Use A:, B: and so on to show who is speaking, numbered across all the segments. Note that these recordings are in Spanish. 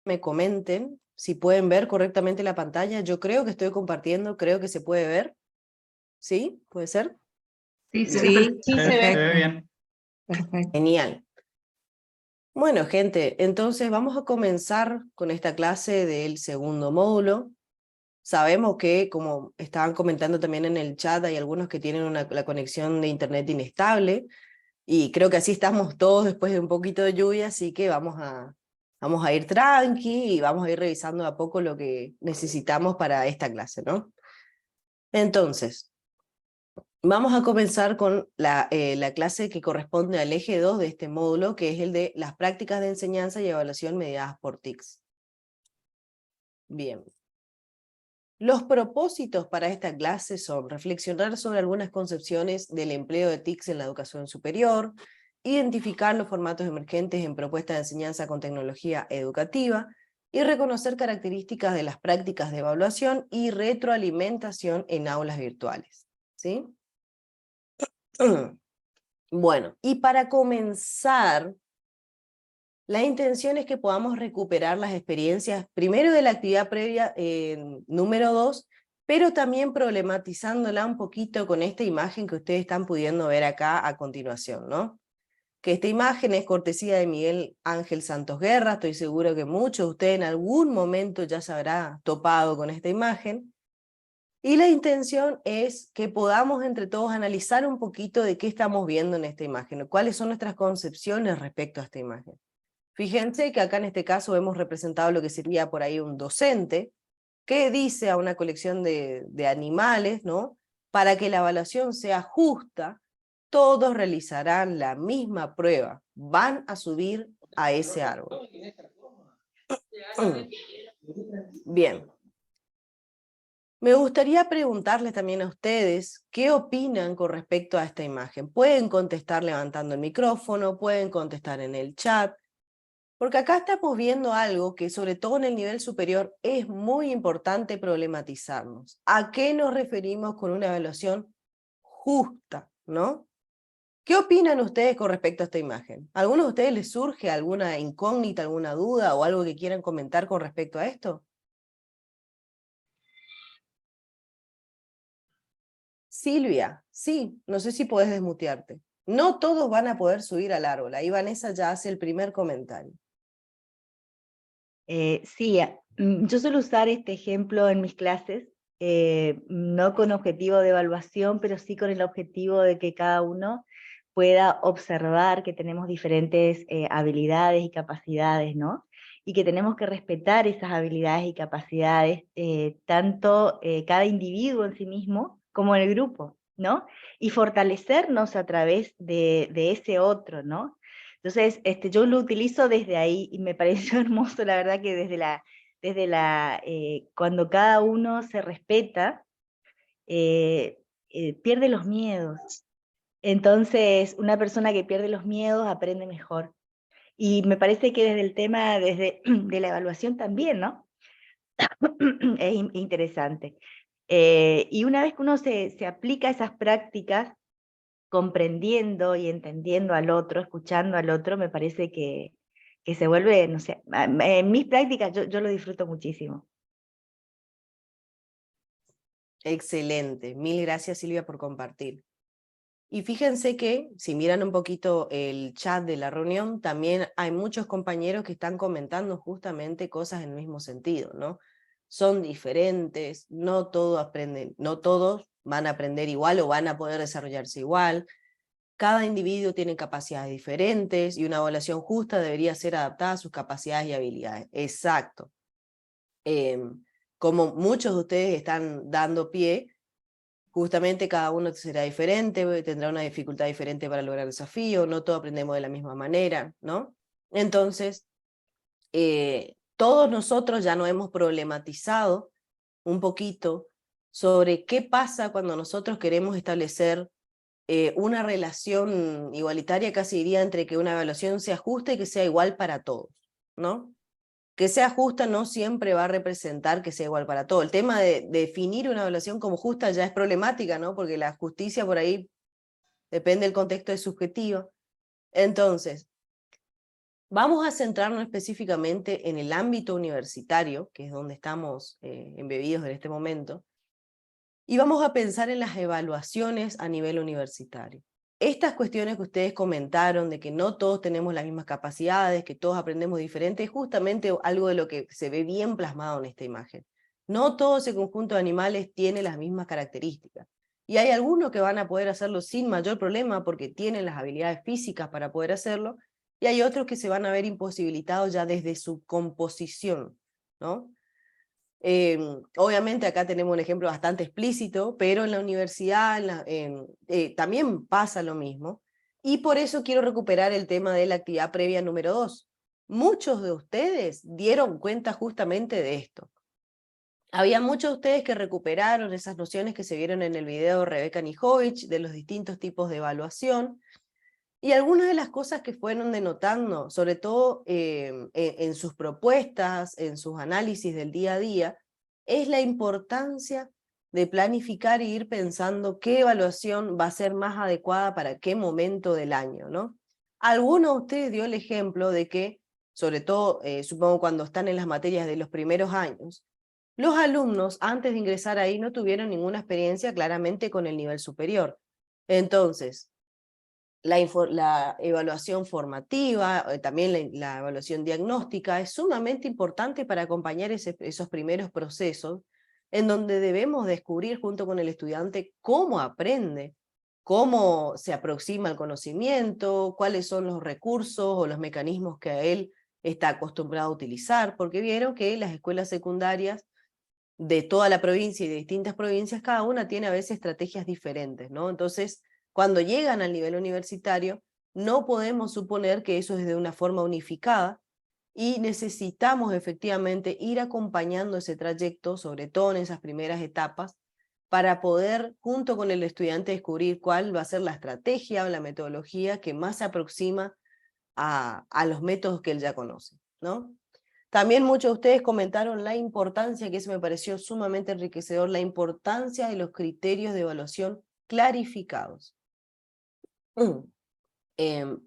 A: me comenten si pueden ver correctamente la pantalla. Yo creo que estoy compartiendo, creo que se puede ver. ¿Sí? ¿Puede ser?
B: Sí,
A: Bien.
B: sí, se
C: Se ve
B: ve.
C: bien.
B: Perfecto.
A: Genial. Bueno, gente, entonces vamos a comenzar con esta clase del segundo módulo. Sabemos que, como estaban comentando también en el chat, hay algunos que tienen la conexión de internet inestable, y creo que así estamos todos después de un poquito de lluvia, así que vamos a ir tranqui y vamos a ir revisando a poco lo que necesitamos para esta clase, ¿no? Entonces, vamos a comenzar con la clase que corresponde al eje 2 de este módulo, que es el de las prácticas de enseñanza y evaluación mediadas por TICS. Bien. Los propósitos para esta clase son reflexionar sobre algunas concepciones del empleo de TICS en la educación superior, identificar los formatos emergentes en propuestas de enseñanza con tecnología educativa y reconocer características de las prácticas de evaluación y retroalimentación en aulas virtuales. ¿Sí? Bueno, y para comenzar, la intención es que podamos recuperar las experiencias, primero de la actividad previa número 2, pero también problematizándola un poquito con esta imagen que ustedes están pudiendo ver acá a continuación, ¿no? Que esta imagen es cortesía de Miguel Ángel Santos Guerra, estoy seguro que muchos de ustedes en algún momento ya se habrá topado con esta imagen, y la intención es que podamos entre todos analizar un poquito de qué estamos viendo en esta imagen, cuáles son nuestras concepciones respecto a esta imagen. Fíjense que acá en este caso hemos representado lo que sería por ahí un docente, que dice a una colección de animales, ¿no? Para que la evaluación sea justa, todos realizarán la misma prueba, van a subir a ese árbol. Bien. Me gustaría preguntarles también a ustedes qué opinan con respecto a esta imagen. Pueden contestar levantando el micrófono, pueden contestar en el chat, porque acá estamos viendo algo que sobre todo en el nivel superior es muy importante problematizarnos. ¿A qué nos referimos con una evaluación justa, no? ¿Qué opinan ustedes con respecto a esta imagen? ¿A alguno de ustedes les surge alguna incógnita, alguna duda o algo que quieran comentar con respecto a esto? Silvia, sí, no sé si podés desmutearte. No todos van a poder subir al árbol. Ahí Vanessa ya hace el primer comentario.
D: Sí, yo suelo usar este ejemplo en mis clases, no con objetivo de evaluación, pero sí con el objetivo de que cada uno pueda observar que tenemos diferentes habilidades y capacidades, ¿no? Y que tenemos que respetar esas habilidades y capacidades, tanto cada individuo en sí mismo como en el grupo, ¿no? Y fortalecernos a través de ese otro, ¿no? Entonces, yo lo utilizo desde ahí y me pareció hermoso, la verdad, que cuando cada uno se respeta, pierde los miedos. Entonces, una persona que pierde los miedos aprende mejor. Y me parece que desde el tema, de la evaluación también, ¿no? Es interesante. Y una vez que uno se aplica esas prácticas, comprendiendo y entendiendo al otro, escuchando al otro, me parece que se vuelve, no sé, en mis prácticas yo lo disfruto muchísimo.
A: Excelente, mil gracias Silvia por compartir. Y fíjense que, si miran un poquito el chat de la reunión, también hay muchos compañeros que están comentando justamente cosas en el mismo sentido, ¿no? Son diferentes, no todos aprenden, no todos van a aprender igual o van a poder desarrollarse igual. Cada individuo tiene capacidades diferentes y una evaluación justa debería ser adaptada a sus capacidades y habilidades. Exacto. Como muchos de ustedes están dando pie, justamente cada uno será diferente, tendrá una dificultad diferente para lograr el desafío, no todos aprendemos de la misma manera, ¿no? Entonces, todos nosotros ya nos hemos problematizado un poquito sobre qué pasa cuando nosotros queremos establecer una relación igualitaria, casi diría, entre que una evaluación sea justa y que sea igual para todos, ¿no? Que sea justa no siempre va a representar que sea igual para todo. El tema de definir una evaluación como justa ya es problemática, ¿no? Porque la justicia por ahí depende del contexto, es subjetiva. Entonces, Vamos a centrarnos específicamente en el ámbito universitario, que es donde estamos embebidos en este momento, y vamos a pensar en las evaluaciones a nivel universitario. Estas cuestiones que ustedes comentaron, de que no todos tenemos las mismas capacidades, que todos aprendemos diferente, es justamente algo de lo que se ve bien plasmado en esta imagen. No todo ese conjunto de animales tiene las mismas características. Y hay algunos que van a poder hacerlo sin mayor problema porque tienen las habilidades físicas para poder hacerlo, y hay otros que se van a ver imposibilitados ya desde su composición, ¿no? Obviamente acá tenemos un ejemplo bastante explícito, pero en la universidad también pasa lo mismo, y por eso quiero recuperar el tema de la actividad previa número 2. Muchos de ustedes dieron cuenta justamente de esto. Había muchos de ustedes que recuperaron esas nociones que se vieron en el video de Rebeca Nijovic, de los distintos tipos de evaluación, y algunas de las cosas que fueron denotando, sobre todo en sus propuestas, en sus análisis del día a día, es la importancia de planificar e ir pensando qué evaluación va a ser más adecuada para qué momento del año, ¿no? Alguno de ustedes dio el ejemplo de que, sobre todo, supongo cuando están en las materias de los primeros años, los alumnos antes de ingresar ahí no tuvieron ninguna experiencia claramente con el nivel superior. Entonces, la evaluación formativa, también la evaluación diagnóstica, es sumamente importante para acompañar esos primeros procesos, en donde debemos descubrir junto con el estudiante cómo aprende, cómo se aproxima al conocimiento, cuáles son los recursos o los mecanismos que a él está acostumbrado a utilizar, porque vieron que las escuelas secundarias de toda la provincia y de distintas provincias, cada una tiene a veces estrategias diferentes, ¿no? Entonces, cuando llegan al nivel universitario, no podemos suponer que eso es de una forma unificada, y necesitamos efectivamente ir acompañando ese trayecto, sobre todo en esas primeras etapas, para poder, junto con el estudiante, descubrir cuál va a ser la estrategia o la metodología que más se aproxima a los métodos que él ya conoce, ¿no? También muchos de ustedes comentaron la importancia, que eso me pareció sumamente enriquecedor, la importancia de los criterios de evaluación clarificados.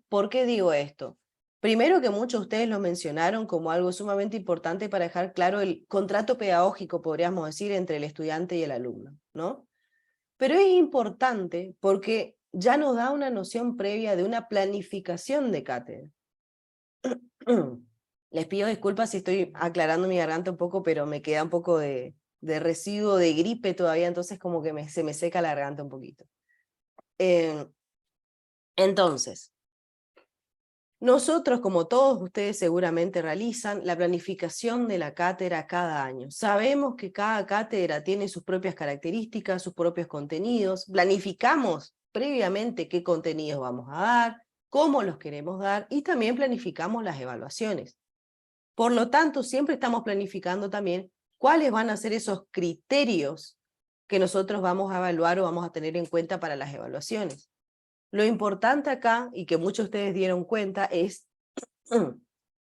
A: ¿Por qué digo esto? Primero, que muchos de ustedes lo mencionaron como algo sumamente importante para dejar claro el contrato pedagógico, podríamos decir, entre el estudiante y el alumno, ¿no? Pero es importante porque ya nos da una noción previa de una planificación de cátedra. Les pido disculpas si estoy aclarando mi garganta un poco, pero me queda un poco de residuo de gripe todavía, entonces como que se me seca la garganta un poquito. Entonces, nosotros, como todos ustedes seguramente realizan, la planificación de la cátedra cada año. Sabemos que cada cátedra tiene sus propias características, sus propios contenidos. Planificamos previamente qué contenidos vamos a dar, cómo los queremos dar, y también planificamos las evaluaciones. Por lo tanto, siempre estamos planificando también cuáles van a ser esos criterios que nosotros vamos a evaluar o vamos a tener en cuenta para las evaluaciones. Lo importante acá, y que muchos de ustedes dieron cuenta, es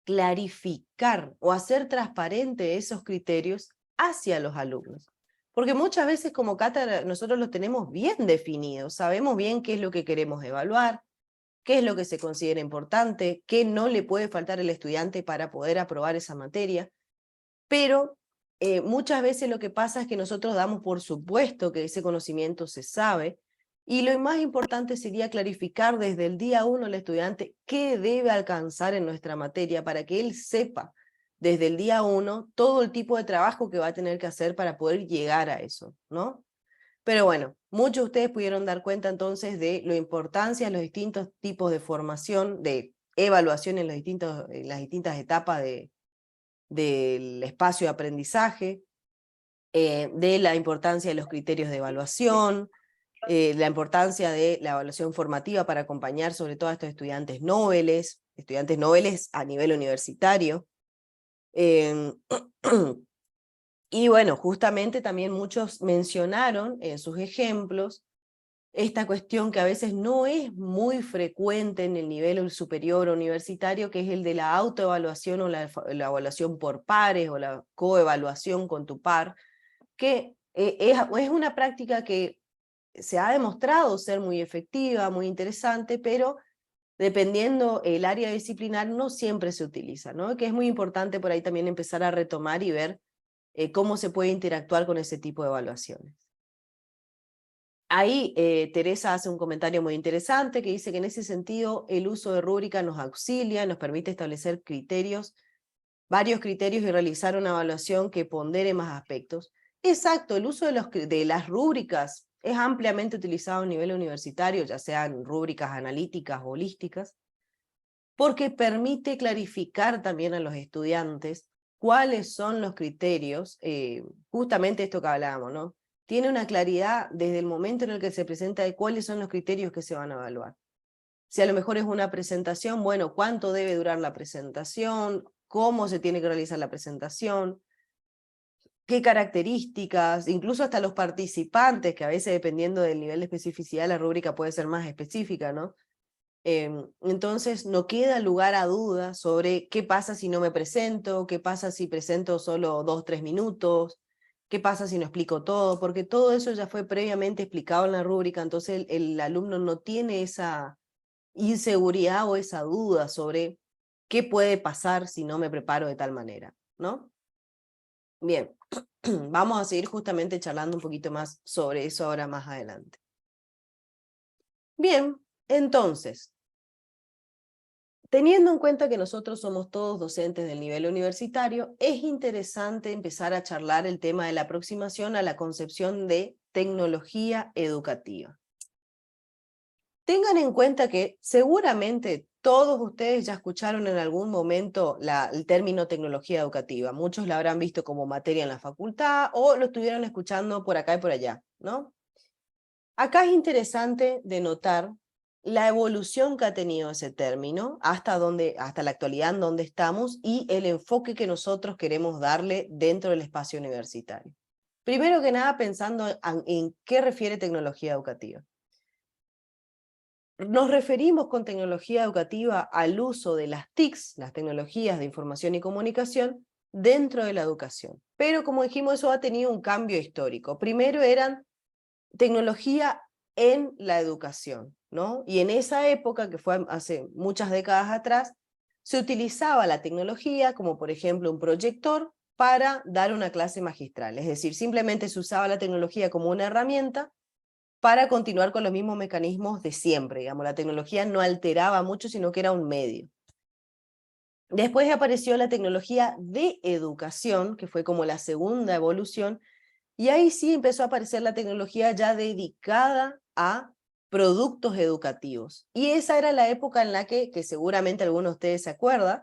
A: clarificar o hacer transparente esos criterios hacia los alumnos. Porque muchas veces como cátedra nosotros los tenemos bien definidos, sabemos bien qué es lo que queremos evaluar, qué es lo que se considera importante, qué no le puede faltar al estudiante para poder aprobar esa materia, pero muchas veces lo que pasa es que nosotros damos por supuesto que ese conocimiento se sabe, y lo más importante sería clarificar desde el día 1 al estudiante qué debe alcanzar en nuestra materia para que él sepa desde el día 1 todo el tipo de trabajo que va a tener que hacer para poder llegar a eso, ¿no? Pero bueno, muchos de ustedes pudieron dar cuenta entonces de la importancia de los distintos tipos de formación, de evaluación en las distintas etapas del espacio de aprendizaje, de la importancia de los criterios de evaluación, la importancia de la evaluación formativa para acompañar sobre todo a estos estudiantes noveles a nivel universitario. Y bueno, justamente también muchos mencionaron en sus ejemplos esta cuestión que a veces no es muy frecuente en el nivel superior universitario, que es el de la autoevaluación o la evaluación por pares o la coevaluación con tu par, que es una práctica que se ha demostrado ser muy efectiva, muy interesante, pero dependiendo el área disciplinar, no siempre se utiliza, ¿no? Que es muy importante por ahí también empezar a retomar y ver cómo se puede interactuar con ese tipo de evaluaciones. Ahí Teresa hace un comentario muy interesante que dice que en ese sentido el uso de rúbrica nos auxilia, nos permite establecer criterios, varios criterios y realizar una evaluación que pondere más aspectos. Exacto, el uso de las rúbricas es ampliamente utilizado a nivel universitario, ya sean rúbricas analíticas o holísticas, porque permite clarificar también a los estudiantes cuáles son los criterios, justamente esto que hablábamos, ¿no? Tiene una claridad desde el momento en el que se presenta de cuáles son los criterios que se van a evaluar. Si a lo mejor es una presentación, bueno, ¿cuánto debe durar la presentación? ¿Cómo se tiene que realizar la presentación? ¿Qué características? Incluso hasta los participantes, que a veces dependiendo del nivel de especificidad, la rúbrica puede ser más específica, ¿no? Entonces no queda lugar a dudas sobre qué pasa si no me presento, qué pasa si presento solo 2-3 minutos, qué pasa si no explico todo, porque todo eso ya fue previamente explicado en la rúbrica, entonces el alumno no tiene esa inseguridad o esa duda sobre qué puede pasar si no me preparo de tal manera, ¿no? Bien, vamos a seguir justamente charlando un poquito más sobre eso ahora más adelante. Bien, entonces, teniendo en cuenta que nosotros somos todos docentes del nivel universitario, es interesante empezar a charlar el tema de la aproximación a la concepción de tecnología educativa. Tengan en cuenta que seguramente todos ustedes ya escucharon en algún momento el término tecnología educativa. Muchos la habrán visto como materia en la facultad o lo estuvieron escuchando por acá y por allá, ¿no? Acá es interesante de notar la evolución que ha tenido ese término, hasta la actualidad en donde estamos, y el enfoque que nosotros queremos darle dentro del espacio universitario. Primero que nada, pensando en qué refiere tecnología educativa. Nos referimos con tecnología educativa al uso de las TICs, las tecnologías de información y comunicación, dentro de la educación. Pero como dijimos, eso ha tenido un cambio histórico. Primero eran tecnología en la educación, ¿no? Y en esa época, que fue hace muchas décadas atrás, se utilizaba la tecnología como por ejemplo un proyector para dar una clase magistral, es decir, simplemente se usaba la tecnología como una herramienta para continuar con los mismos mecanismos de siempre, digamos, la tecnología no alteraba mucho, sino que era un medio. Después apareció la tecnología de educación, que fue como la segunda evolución, y ahí sí empezó a aparecer la tecnología ya dedicada a productos educativos. Y esa era la época en la que seguramente algunos de ustedes se acuerdan,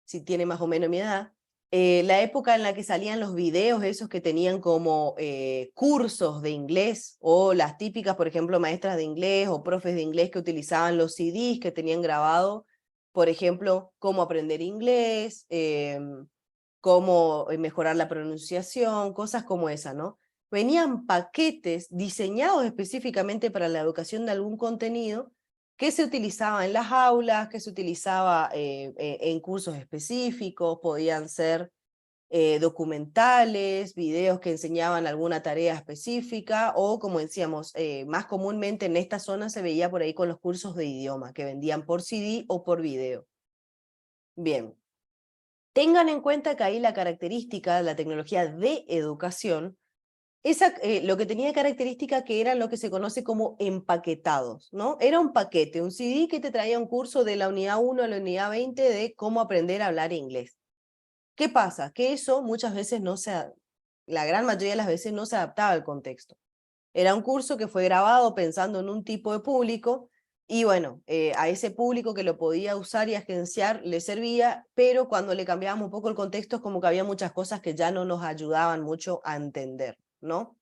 A: si tiene más o menos mi edad, la época en la que salían los videos esos que tenían como cursos de inglés, o las típicas, por ejemplo, maestras de inglés o profes de inglés que utilizaban los CDs que tenían grabado, por ejemplo, cómo aprender inglés, cómo mejorar la pronunciación, cosas como esa, ¿no? Venían paquetes diseñados específicamente para la educación de algún contenido que se utilizaba en las aulas, que se utilizaba en cursos específicos, podían ser documentales, videos que enseñaban alguna tarea específica, o como decíamos, más comúnmente en esta zona se veía por ahí con los cursos de idioma, que vendían por CD o por video. Bien. Tengan en cuenta que ahí la característica de la tecnología de educación, lo que tenía característica que eran lo que se conoce como empaquetados, ¿no? Era un paquete, un CD que te traía un curso de la unidad 1 a la unidad 20 de cómo aprender a hablar inglés. ¿Qué pasa? Que eso muchas veces la gran mayoría de las veces no se adaptaba al contexto. Era un curso que fue grabado pensando en un tipo de público, y bueno, a ese público que lo podía usar y agenciar le servía, pero cuando le cambiábamos un poco el contexto es como que había muchas cosas que ya no nos ayudaban mucho a entender, ¿no?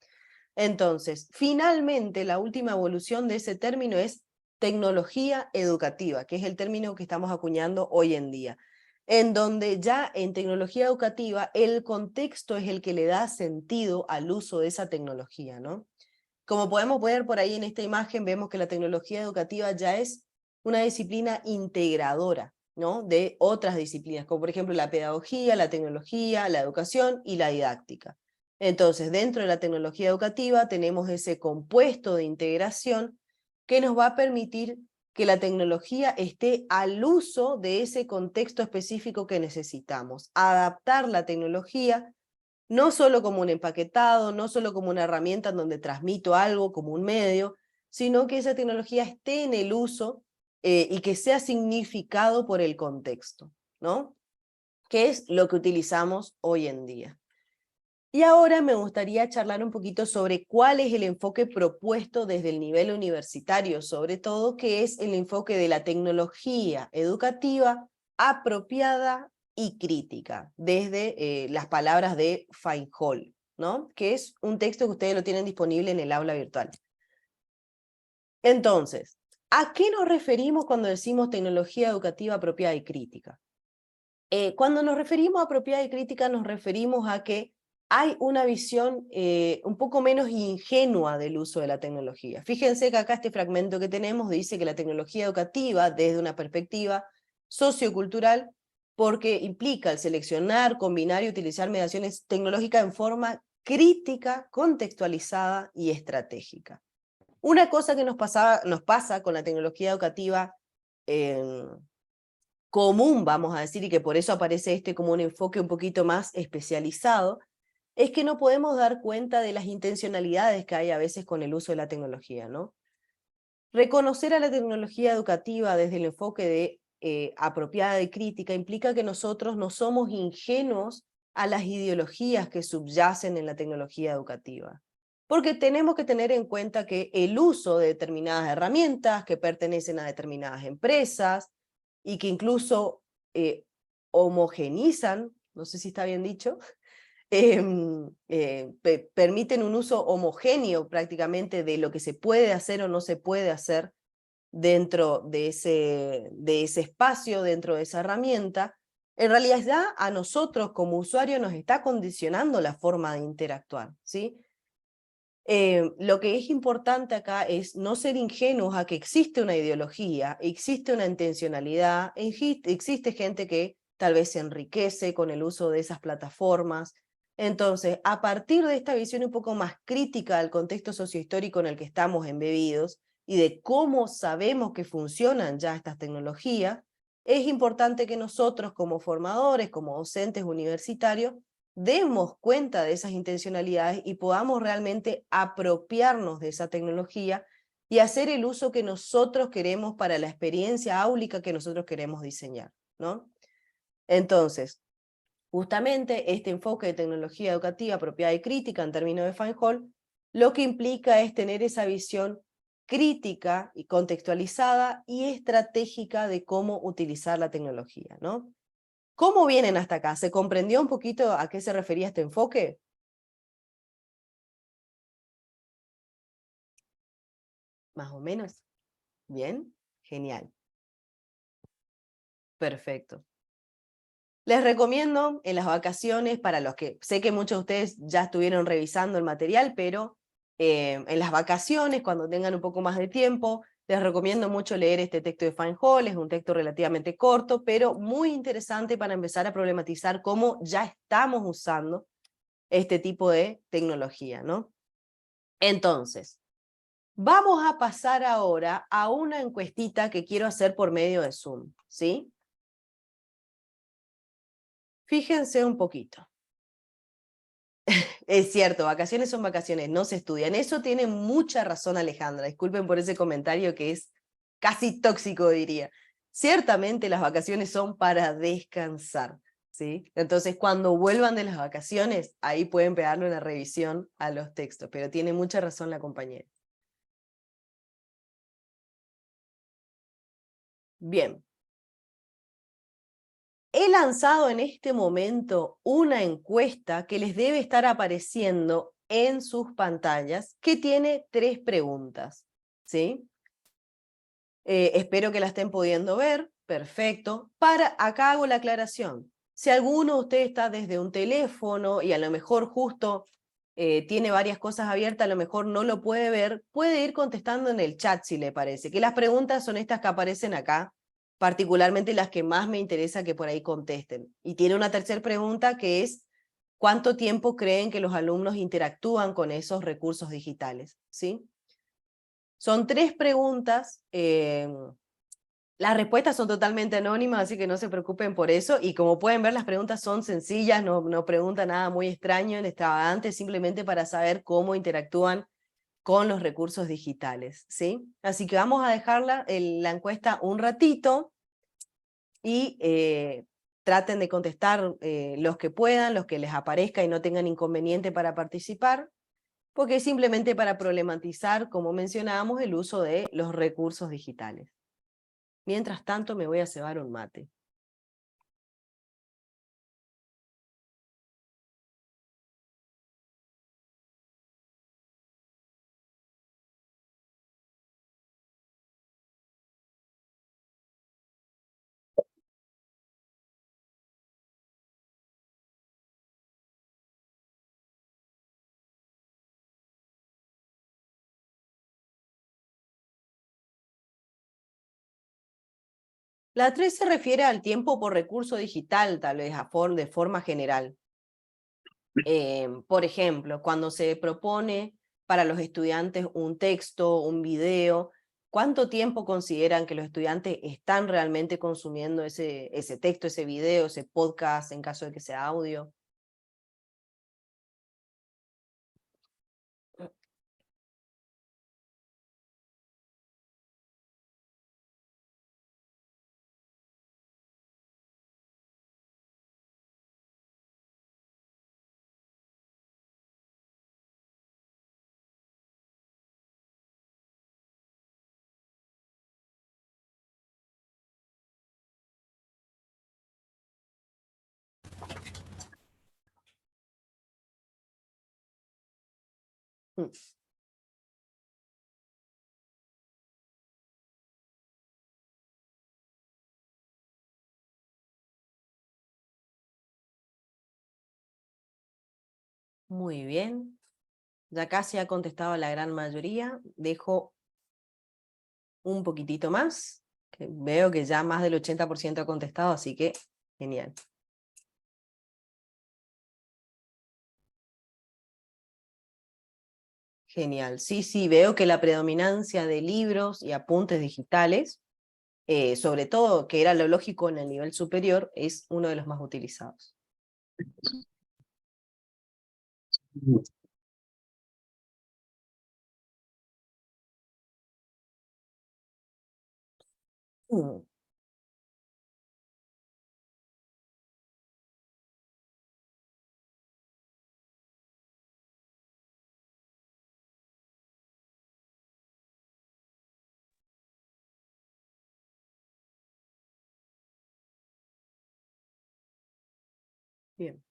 A: Entonces, finalmente, la última evolución de ese término es tecnología educativa, que es el término que estamos acuñando hoy en día, en donde ya en tecnología educativa el contexto es el que le da sentido al uso de esa tecnología, ¿no? Como podemos ver por ahí en esta imagen, vemos que la tecnología educativa ya es una disciplina integradora, ¿no? De otras disciplinas, como por ejemplo la pedagogía, la tecnología, la educación y la didáctica. Entonces, dentro de la tecnología educativa tenemos ese compuesto de integración que nos va a permitir que la tecnología esté al uso de ese contexto específico que necesitamos. Adaptar la tecnología no solo como un empaquetado, no solo como una herramienta en donde transmito algo, como un medio, sino que esa tecnología esté en el uso y que sea significado por el contexto, ¿no? Que es lo que utilizamos hoy en día. Y ahora me gustaría charlar un poquito sobre cuál es el enfoque propuesto desde el nivel universitario, sobre todo, que es el enfoque de la tecnología educativa apropiada y crítica, desde las palabras de Feinhold, ¿no? Que es un texto que ustedes lo tienen disponible en el aula virtual. Entonces, ¿a qué nos referimos cuando decimos tecnología educativa apropiada y crítica? Cuando nos referimos a apropiada y crítica, nos referimos a que hay una visión un poco menos ingenua del uso de la tecnología. Fíjense que acá este fragmento que tenemos dice que la tecnología educativa, desde una perspectiva sociocultural, porque implica el seleccionar, combinar y utilizar mediaciones tecnológicas en forma crítica, contextualizada y estratégica. Una cosa que nos pasa con la tecnología educativa común, vamos a decir, y que por eso aparece este como un enfoque un poquito más especializado, es que no podemos dar cuenta de las intencionalidades que hay a veces con el uso de la tecnología, ¿no? Reconocer a la tecnología educativa desde el enfoque de apropiada y crítica implica que nosotros no somos ingenuos a las ideologías que subyacen en la tecnología educativa. Porque tenemos que tener en cuenta que el uso de determinadas herramientas que pertenecen a determinadas empresas y que incluso homogenizan, no sé si está bien dicho, permiten un uso homogéneo prácticamente de lo que se puede hacer o no se puede hacer dentro de ese espacio, dentro de esa herramienta, en realidad a nosotros como usuarios nos está condicionando la forma de interactuar, ¿sí? Lo que es importante acá es no ser ingenuos a que existe una ideología, existe una intencionalidad, existe gente que tal vez se enriquece con el uso de esas plataformas. Entonces, a partir de esta visión un poco más crítica del contexto sociohistórico en el que estamos embebidos y de cómo sabemos que funcionan ya estas tecnologías, es importante que nosotros como formadores, como docentes universitarios, demos cuenta de esas intencionalidades y podamos realmente apropiarnos de esa tecnología y hacer el uso que nosotros queremos para la experiencia áulica que nosotros queremos diseñar, ¿no? Entonces, justamente este enfoque de tecnología educativa apropiada y crítica en términos de Feinhold, lo que implica es tener esa visión crítica y contextualizada y estratégica de cómo utilizar la tecnología, ¿no? ¿Cómo vienen hasta acá? ¿Se comprendió un poquito a qué se refería este enfoque? Más o menos. Bien, genial. Perfecto. Les recomiendo en las vacaciones, para los que sé que muchos de ustedes ya estuvieron revisando el material, pero en las vacaciones, cuando tengan un poco más de tiempo, les recomiendo mucho leer este texto de Feinhold. Es un texto relativamente corto, pero muy interesante para empezar a problematizar cómo ya estamos usando este tipo de tecnología, ¿no? Entonces, vamos a pasar ahora a una encuestita que quiero hacer por medio de Zoom, ¿sí? Fíjense un poquito. Es cierto, vacaciones son vacaciones, no se estudian. Eso tiene mucha razón Alejandra, disculpen por ese comentario que es casi tóxico, diría. Ciertamente las vacaciones son para descansar, ¿sí? Entonces cuando vuelvan de las vacaciones, ahí pueden pegarle una revisión a los textos, pero tiene mucha razón la compañera. Bien. He lanzado en este momento una encuesta que les debe estar apareciendo en sus pantallas, que tiene 3 preguntas, ¿sí? Espero que la estén pudiendo ver, perfecto. Acá hago la aclaración. Si alguno de ustedes está desde un teléfono y a lo mejor justo tiene varias cosas abiertas, a lo mejor no lo puede ver, puede ir contestando en el chat si le parece, que las preguntas son estas que aparecen acá, particularmente las que más me interesa que por ahí contesten. Y tiene una tercera pregunta que es, ¿cuánto tiempo creen que los alumnos interactúan con esos recursos digitales? ¿Sí? Son 3 preguntas Las respuestas son totalmente anónimas, así que no se preocupen por eso. Y como pueden ver, las preguntas son sencillas, no preguntan nada muy extraño, extravagante, simplemente para saber cómo interactúan con los recursos digitales, ¿sí? Así que vamos a dejar la encuesta un ratito y traten de contestar los que puedan, los que les aparezca y no tengan inconveniente para participar, porque es simplemente para problematizar, como mencionábamos, el uso de los recursos digitales. Mientras tanto, me voy a cebar un mate. La 3 se refiere al tiempo por recurso digital, tal vez de forma general. Por ejemplo, cuando se propone para los estudiantes un texto, un video, ¿cuánto tiempo consideran que los estudiantes están realmente consumiendo ese texto, ese video, ese podcast, en caso de que sea audio? Mm. Muy bien. Ya casi ha contestado la gran mayoría. Dejo un poquitito más, que veo que ya más del 80% ha contestado, así que genial. Genial. Sí, veo que la predominancia de libros y apuntes digitales, sobre todo que era lo lógico en el nivel superior, es uno de los más utilizados. Mm, Bien.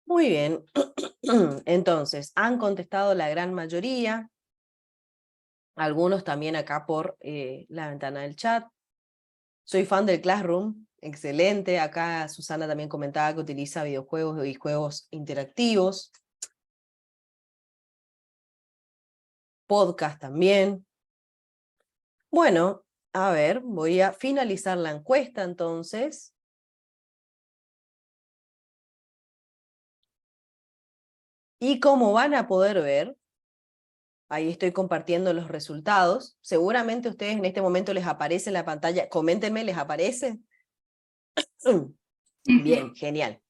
A: Muy bien. Entonces, han contestado la gran mayoría, algunos también acá por la ventana del chat. Soy fan del Classroom, excelente. Acá Susana también comentaba que utiliza videojuegos y juegos interactivos. Podcast también. Bueno, a ver, voy a finalizar la encuesta entonces. Y como van a poder ver, ahí estoy compartiendo los resultados. Seguramente a ustedes en este momento les aparece en la pantalla. Coméntenme, ¿les aparece? Bien, genial.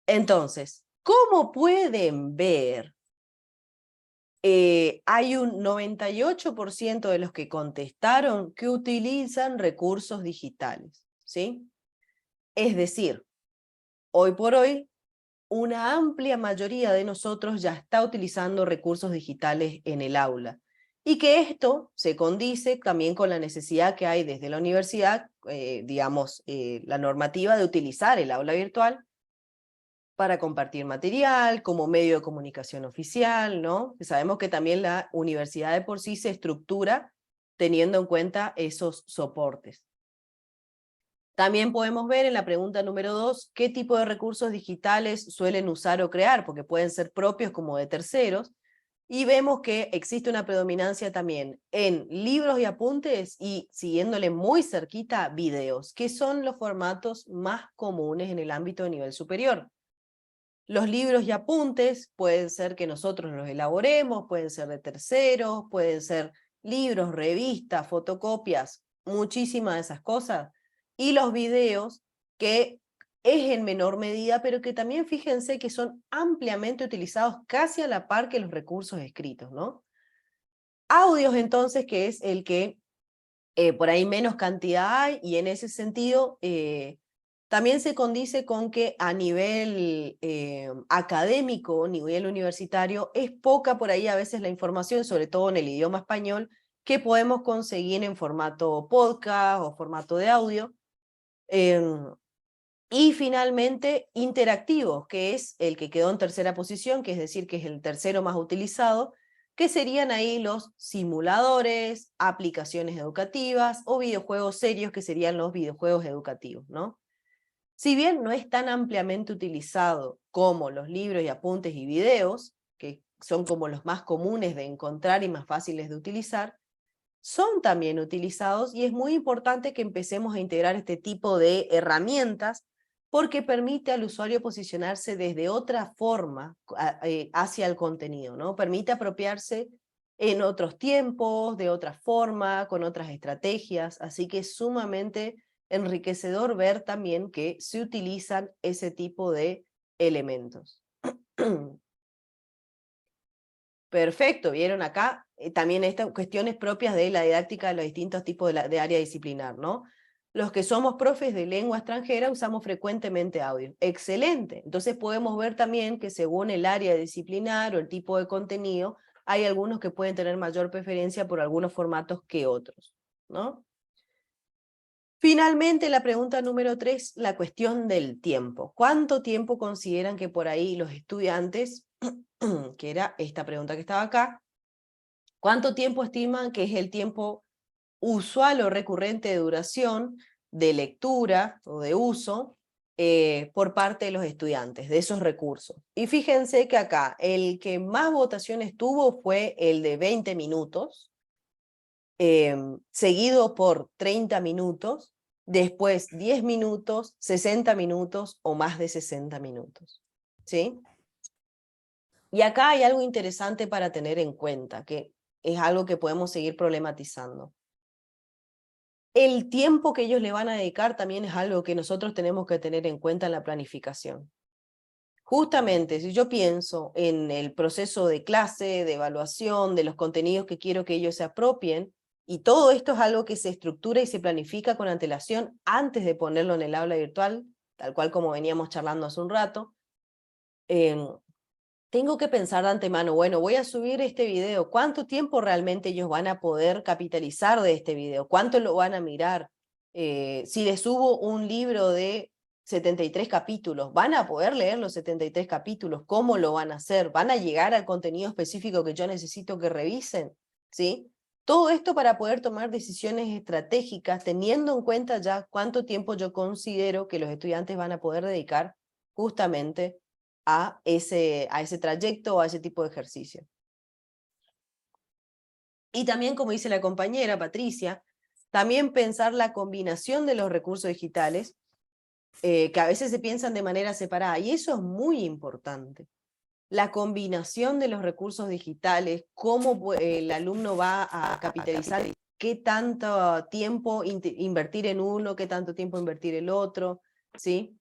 A: Entonces, como pueden ver, hay un 98% de los que contestaron que utilizan recursos digitales, ¿sí? Es decir, hoy por hoy, una amplia mayoría de nosotros ya está utilizando recursos digitales en el aula. Y que esto se condice también con la necesidad que hay desde la universidad, digamos, la normativa de utilizar el aula virtual para compartir material, como medio de comunicación oficial, ¿no? Sabemos que también la universidad de por sí se estructura teniendo en cuenta esos soportes. También podemos ver en la pregunta número 2 qué tipo de recursos digitales suelen usar o crear, porque pueden ser propios como de terceros, Y vemos que existe una predominancia también en libros y apuntes y, siguiéndole muy cerquita, videos, que son los formatos más comunes en el ámbito de nivel superior. Los libros y apuntes pueden ser que nosotros los elaboremos, pueden ser de terceros, pueden ser libros, revistas, fotocopias, muchísimas de esas cosas. Y los videos, que es en menor medida, pero que también fíjense que son ampliamente utilizados casi a la par que los recursos escritos, ¿no? Audios, entonces, que es el que por ahí menos cantidad hay, y en ese sentido también se condice con que a nivel académico, nivel universitario, es poca por ahí a veces la información, sobre todo en el idioma español, que podemos conseguir en formato podcast o formato de audio. Y finalmente, interactivos, que es el que quedó en tercera posición, que es decir, que es el tercero más utilizado, que serían ahí los simuladores, aplicaciones educativas o videojuegos serios, que serían los videojuegos educativos, ¿no? Si bien no es tan ampliamente utilizado como los libros y apuntes y videos, que son como los más comunes de encontrar y más fáciles de utilizar, son también utilizados, y es muy importante que empecemos a integrar este tipo de herramientas porque permite al usuario posicionarse desde otra forma hacia el contenido, ¿no? Permite apropiarse en otros tiempos, de otra forma, con otras estrategias, así que es sumamente enriquecedor ver también que se utilizan ese tipo de elementos. Perfecto, vieron acá también estas cuestiones propias de la didáctica de los distintos tipos de área disciplinar, ¿no? Los que somos profes de lengua extranjera usamos frecuentemente audio. Excelente. Entonces podemos ver también que según el área disciplinar o el tipo de contenido, hay algunos que pueden tener mayor preferencia por algunos formatos que otros, ¿no? Finalmente, la pregunta número 3, la cuestión del tiempo. ¿Cuánto tiempo consideran que por ahí los estudiantes, que era esta pregunta que estaba acá, cuánto tiempo estiman que es el tiempo usual o recurrente de duración de lectura o de uso por parte de los estudiantes, de esos recursos? Y fíjense que acá el que más votaciones tuvo fue el de 20 minutos, seguido por 30 minutos, después 10 minutos, 60 minutos o más de 60 minutos. ¿Sí? Y acá hay algo interesante para tener en cuenta, que es algo que podemos seguir problematizando. El tiempo que ellos le van a dedicar también es algo que nosotros tenemos que tener en cuenta en la planificación. Justamente, si yo pienso en el proceso de clase, de evaluación, de los contenidos que quiero que ellos se apropien, y todo esto es algo que se estructura y se planifica con antelación antes de ponerlo en el aula virtual, tal cual como veníamos charlando hace un rato, tengo que pensar de antemano, bueno, voy a subir este video, ¿cuánto tiempo realmente ellos van a poder capitalizar de este video? ¿Cuánto lo van a mirar? Si les subo un libro de 73 capítulos, ¿van a poder leer los 73 capítulos? ¿Cómo lo van a hacer? ¿Van a llegar al contenido específico que yo necesito que revisen? ¿Sí? Todo esto para poder tomar decisiones estratégicas, teniendo en cuenta ya cuánto tiempo yo considero que los estudiantes van a poder dedicar justamente a ese trayecto o a ese tipo de ejercicio. Y también, como dice la compañera Patricia, también pensar la combinación de los recursos digitales, que a veces se piensan de manera separada, y eso es muy importante. La combinación de los recursos digitales, cómo el alumno va a capitalizar, qué tanto tiempo invertir en uno, qué tanto tiempo invertir en el otro, ¿sí?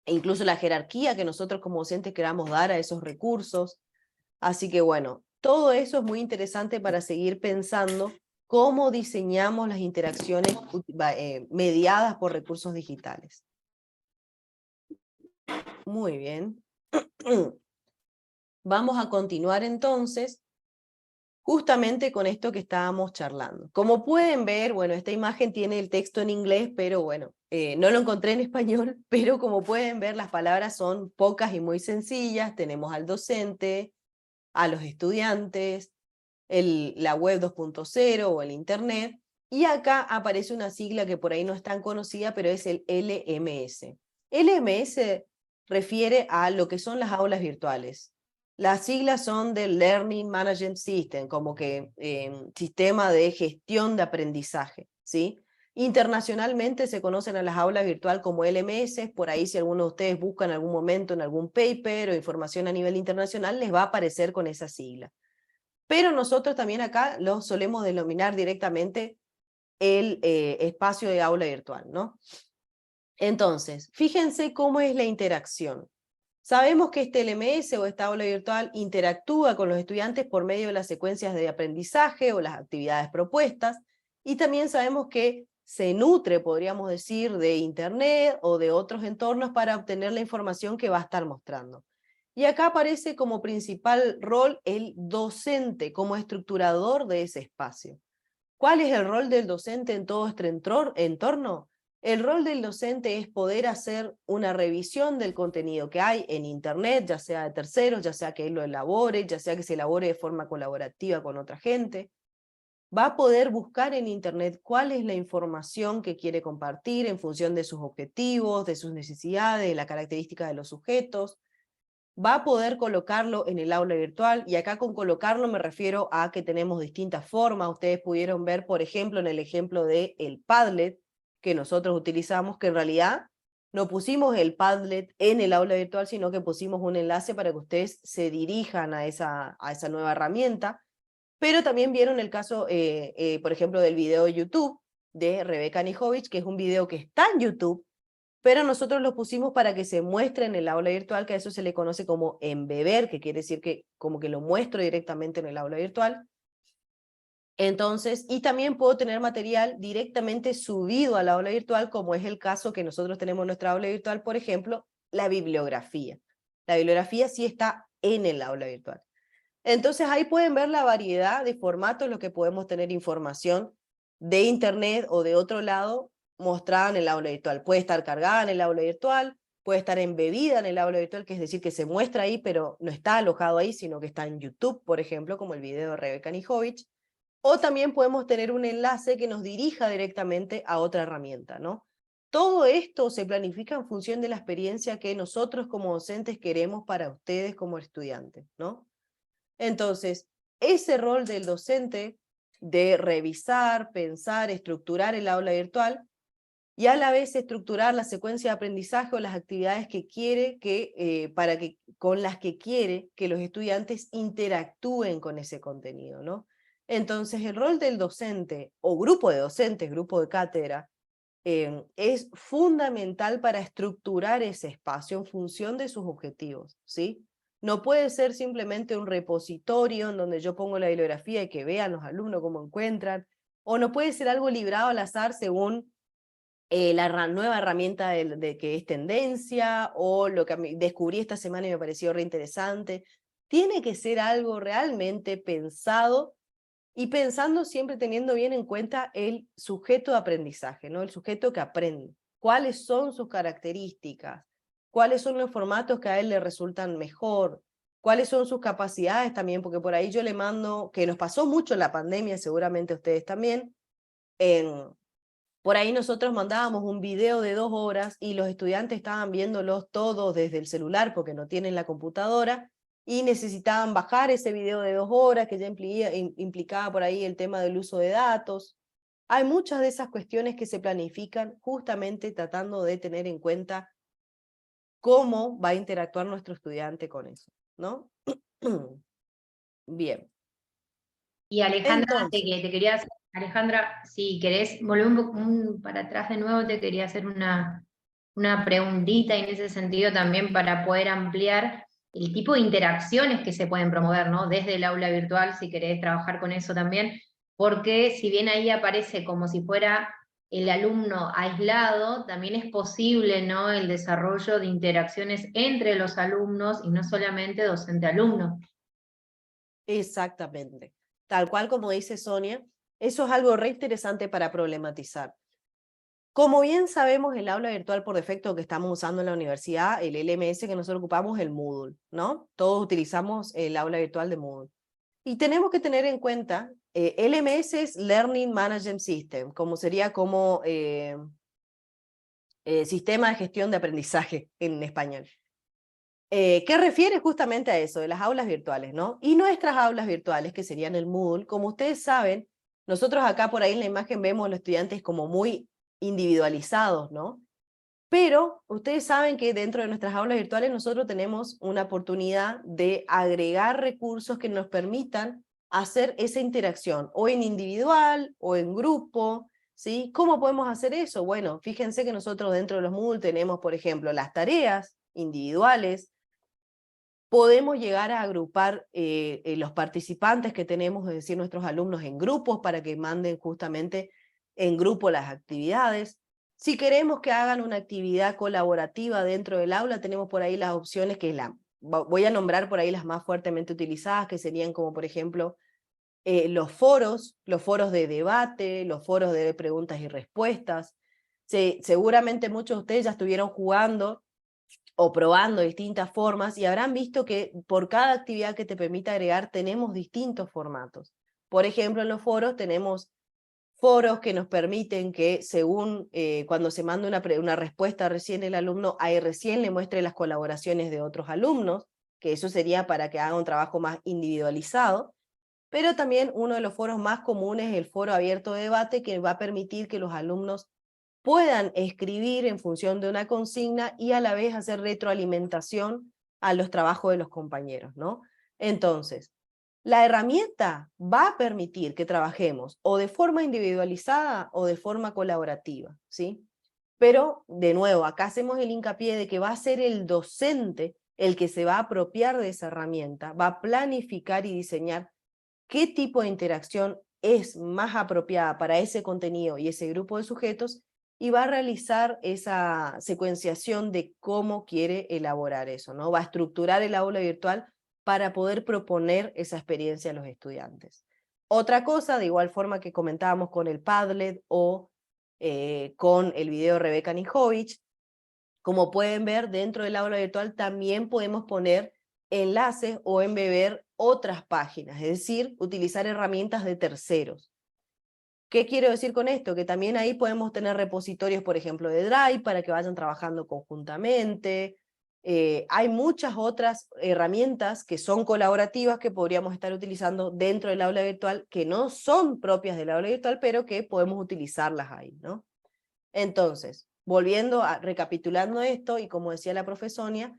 A: E incluso la jerarquía que nosotros como docentes queramos dar a esos recursos. Así que bueno, todo eso es muy interesante para seguir pensando cómo diseñamos las interacciones mediadas por recursos digitales. Muy bien. Vamos a continuar entonces justamente con esto que estábamos charlando. Como pueden ver, bueno, esta imagen tiene el texto en inglés, pero bueno, no lo encontré en español, pero como pueden ver, las palabras son pocas y muy sencillas. Tenemos al docente, a los estudiantes, la web 2.0 o el internet, y acá aparece una sigla que por ahí no es tan conocida, pero es el LMS. LMS refiere a lo que son las aulas virtuales. Las siglas son del Learning Management System, como que sistema de gestión de aprendizaje, ¿sí? Internacionalmente se conocen a las aulas virtual como LMS, por ahí si alguno de ustedes busca en algún momento en algún paper o información a nivel internacional, les va a aparecer con esa sigla. Pero nosotros también acá lo solemos denominar directamente el espacio de aula virtual, ¿no? Entonces, fíjense cómo es la interacción. Sabemos que este LMS o esta aula virtual interactúa con los estudiantes por medio de las secuencias de aprendizaje o las actividades propuestas, y también sabemos que se nutre, podríamos decir, de Internet o de otros entornos para obtener la información que va a estar mostrando. Y acá aparece como principal rol el docente como estructurador de ese espacio. ¿Cuál es el rol del docente en todo este entorno? El rol del docente es poder hacer una revisión del contenido que hay en Internet, ya sea de terceros, ya sea que él lo elabore, ya sea que se elabore de forma colaborativa con otra gente. Va a poder buscar en Internet cuál es la información que quiere compartir en función de sus objetivos, de sus necesidades, de la característica de los sujetos. Va a poder colocarlo en el aula virtual, y acá con colocarlo me refiero a que tenemos distintas formas. Ustedes pudieron ver, por ejemplo, en el ejemplo del Padlet que nosotros utilizamos, que en realidad no pusimos el Padlet en el aula virtual, sino que pusimos un enlace para que ustedes se dirijan a esa nueva herramienta. Pero también vieron el caso, por ejemplo, del video de YouTube de Rebeca Nijovic, que es un video que está en YouTube, pero nosotros lo pusimos para que se muestre en el aula virtual, que a eso se le conoce como embeber, que quiere decir que como que lo muestro directamente en el aula virtual. Entonces, y también puedo tener material directamente subido al aula virtual, como es el caso que nosotros tenemos en nuestra aula virtual, por ejemplo, la bibliografía. La bibliografía sí está en el aula virtual. Entonces ahí pueden ver la variedad de formatos en los que podemos tener información de Internet o de otro lado mostrada en el aula virtual. Puede estar cargada en el aula virtual, puede estar embebida en el aula virtual, que es decir, que se muestra ahí, pero no está alojado ahí, sino que está en YouTube, por ejemplo, como el video de Rebeca Nijovic. O también podemos tener un enlace que nos dirija directamente a otra herramienta, ¿no? Todo esto se planifica en función de la experiencia que nosotros como docentes queremos para ustedes como estudiantes, ¿no? Entonces, ese rol del docente de revisar, pensar, estructurar el aula virtual y a la vez estructurar la secuencia de aprendizaje o las actividades que quiere con las que quiere que los estudiantes interactúen con ese contenido, ¿no? Entonces, el rol del docente o grupo de docentes, grupo de cátedra, es fundamental para estructurar ese espacio en función de sus objetivos, ¿sí? No puede ser simplemente un repositorio en donde yo pongo la bibliografía y que vean los alumnos cómo encuentran, o no puede ser algo librado al azar según la nueva herramienta de que es tendencia, o lo que descubrí esta semana y me pareció re interesante. Tiene que ser algo realmente pensado, y pensando siempre teniendo bien en cuenta el sujeto de aprendizaje, ¿no? El sujeto que aprende. ¿Cuáles son sus características? ¿Cuáles son los formatos que a él le resultan mejor? ¿Cuáles son sus capacidades también? Porque por ahí yo le mando, que nos pasó mucho en la pandemia, seguramente a ustedes también, por ahí nosotros mandábamos un video de 2 horas y los estudiantes estaban viéndolos todos desde el celular porque no tienen la computadora, y necesitaban bajar ese video de 2 horas que ya implicaba por ahí el tema del uso de datos. Hay muchas de esas cuestiones que se planifican justamente tratando de tener en cuenta cómo va a interactuar nuestro estudiante con eso, ¿no? Bien.
B: Y Alejandra,
A: Entonces,
B: te quería hacer, Alejandra, si querés volver un poco para atrás de nuevo, te quería hacer una preguntita en ese sentido también para poder ampliar el tipo de interacciones que se pueden promover, ¿no? Desde el aula virtual, si querés trabajar con eso también, porque si bien ahí aparece como si fuera el alumno aislado, también es posible, ¿no? El desarrollo de interacciones entre los alumnos y no solamente docente-alumno.
A: exactamente. Tal cual como dice Sonia, eso es algo re interesante para problematizar. Como bien sabemos, el aula virtual por defecto que estamos usando en la universidad, el LMS que nosotros ocupamos, el Moodle, ¿no? Todos utilizamos el aula virtual de Moodle. Y tenemos que tener en cuenta, LMS es Learning Management System, como sería como sistema de gestión de aprendizaje en español. que refiere justamente a eso, de las aulas virtuales, ¿no? Y nuestras aulas virtuales, que serían el Moodle, como ustedes saben, nosotros acá por ahí en la imagen vemos a los estudiantes como muy individualizados, ¿no? Pero ustedes saben que dentro de nuestras aulas virtuales nosotros tenemos una oportunidad de agregar recursos que nos permitan hacer esa interacción, o en individual, o en grupo, ¿sí? ¿Cómo podemos hacer eso? Bueno, fíjense que nosotros dentro de los Moodle tenemos, por ejemplo, las tareas individuales. Podemos llegar a agrupar los participantes que tenemos, es decir, nuestros alumnos en grupos para que manden justamente en grupo las actividades. Si queremos que hagan una actividad colaborativa dentro del aula, tenemos por ahí las opciones que voy a nombrar por ahí las más fuertemente utilizadas, que serían como por ejemplo los foros de debate, los foros de preguntas y respuestas. Seguramente muchos de ustedes ya estuvieron jugando o probando distintas formas y habrán visto que por cada actividad que te permite agregar tenemos distintos formatos. Por ejemplo, en los foros tenemos foros que nos permiten que según cuando se manda una respuesta recién el alumno, ahí recién le muestre las colaboraciones de otros alumnos, que eso sería para que haga un trabajo más individualizado. Pero también uno de los foros más comunes es el foro abierto de debate, que va a permitir que los alumnos puedan escribir en función de una consigna y a la vez hacer retroalimentación a los trabajos de los compañeros, ¿no? Entonces, la herramienta va a permitir que trabajemos o de forma individualizada o de forma colaborativa, ¿sí? Pero, de nuevo, acá hacemos el hincapié de que va a ser el docente el que se va a apropiar de esa herramienta, va a planificar y diseñar qué tipo de interacción es más apropiada para ese contenido y ese grupo de sujetos, y va a realizar esa secuenciación de cómo quiere elaborar eso, ¿no? Va a estructurar el aula virtual para poder proponer esa experiencia a los estudiantes. Otra cosa, de igual forma que comentábamos con el Padlet o con el video de Rebeca Nijovic, como pueden ver, dentro del aula virtual también podemos poner enlaces o embeber otras páginas, es decir, utilizar herramientas de terceros. ¿Qué quiero decir con esto? Que también ahí podemos tener repositorios, por ejemplo, de Drive para que vayan trabajando conjuntamente. Hay muchas otras herramientas que son colaborativas que podríamos estar utilizando dentro del aula virtual, que no son propias del aula virtual, pero que podemos utilizarlas ahí, ¿no? Entonces, recapitulando esto, y como decía la profesora,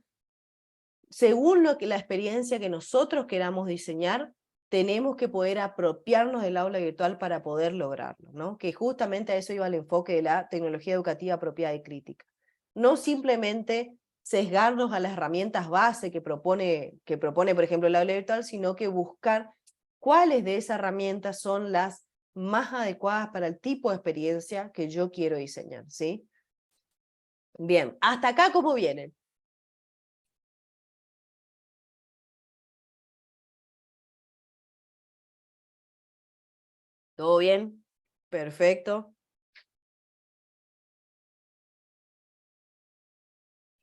A: según la experiencia que nosotros queramos diseñar, tenemos que poder apropiarnos del aula virtual para poder lograrlo, ¿no? Que justamente a eso iba el enfoque de la tecnología educativa apropiada y crítica. No simplemente sesgarnos a las herramientas base que propone, por ejemplo, el aula virtual, sino que buscar cuáles de esas herramientas son las más adecuadas para el tipo de experiencia que yo quiero diseñar, ¿sí? Bien, hasta acá, ¿cómo vienen? ¿Todo bien? Perfecto.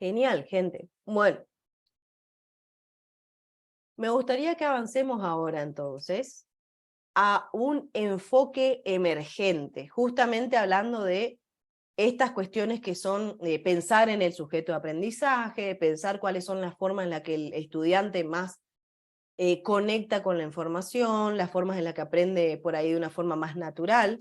A: Genial, gente. Bueno, me gustaría que avancemos ahora entonces a un enfoque emergente, justamente hablando de estas cuestiones que son pensar en el sujeto de aprendizaje, pensar cuáles son las formas en las que el estudiante más conecta con la información, las formas en las que aprende por ahí de una forma más natural.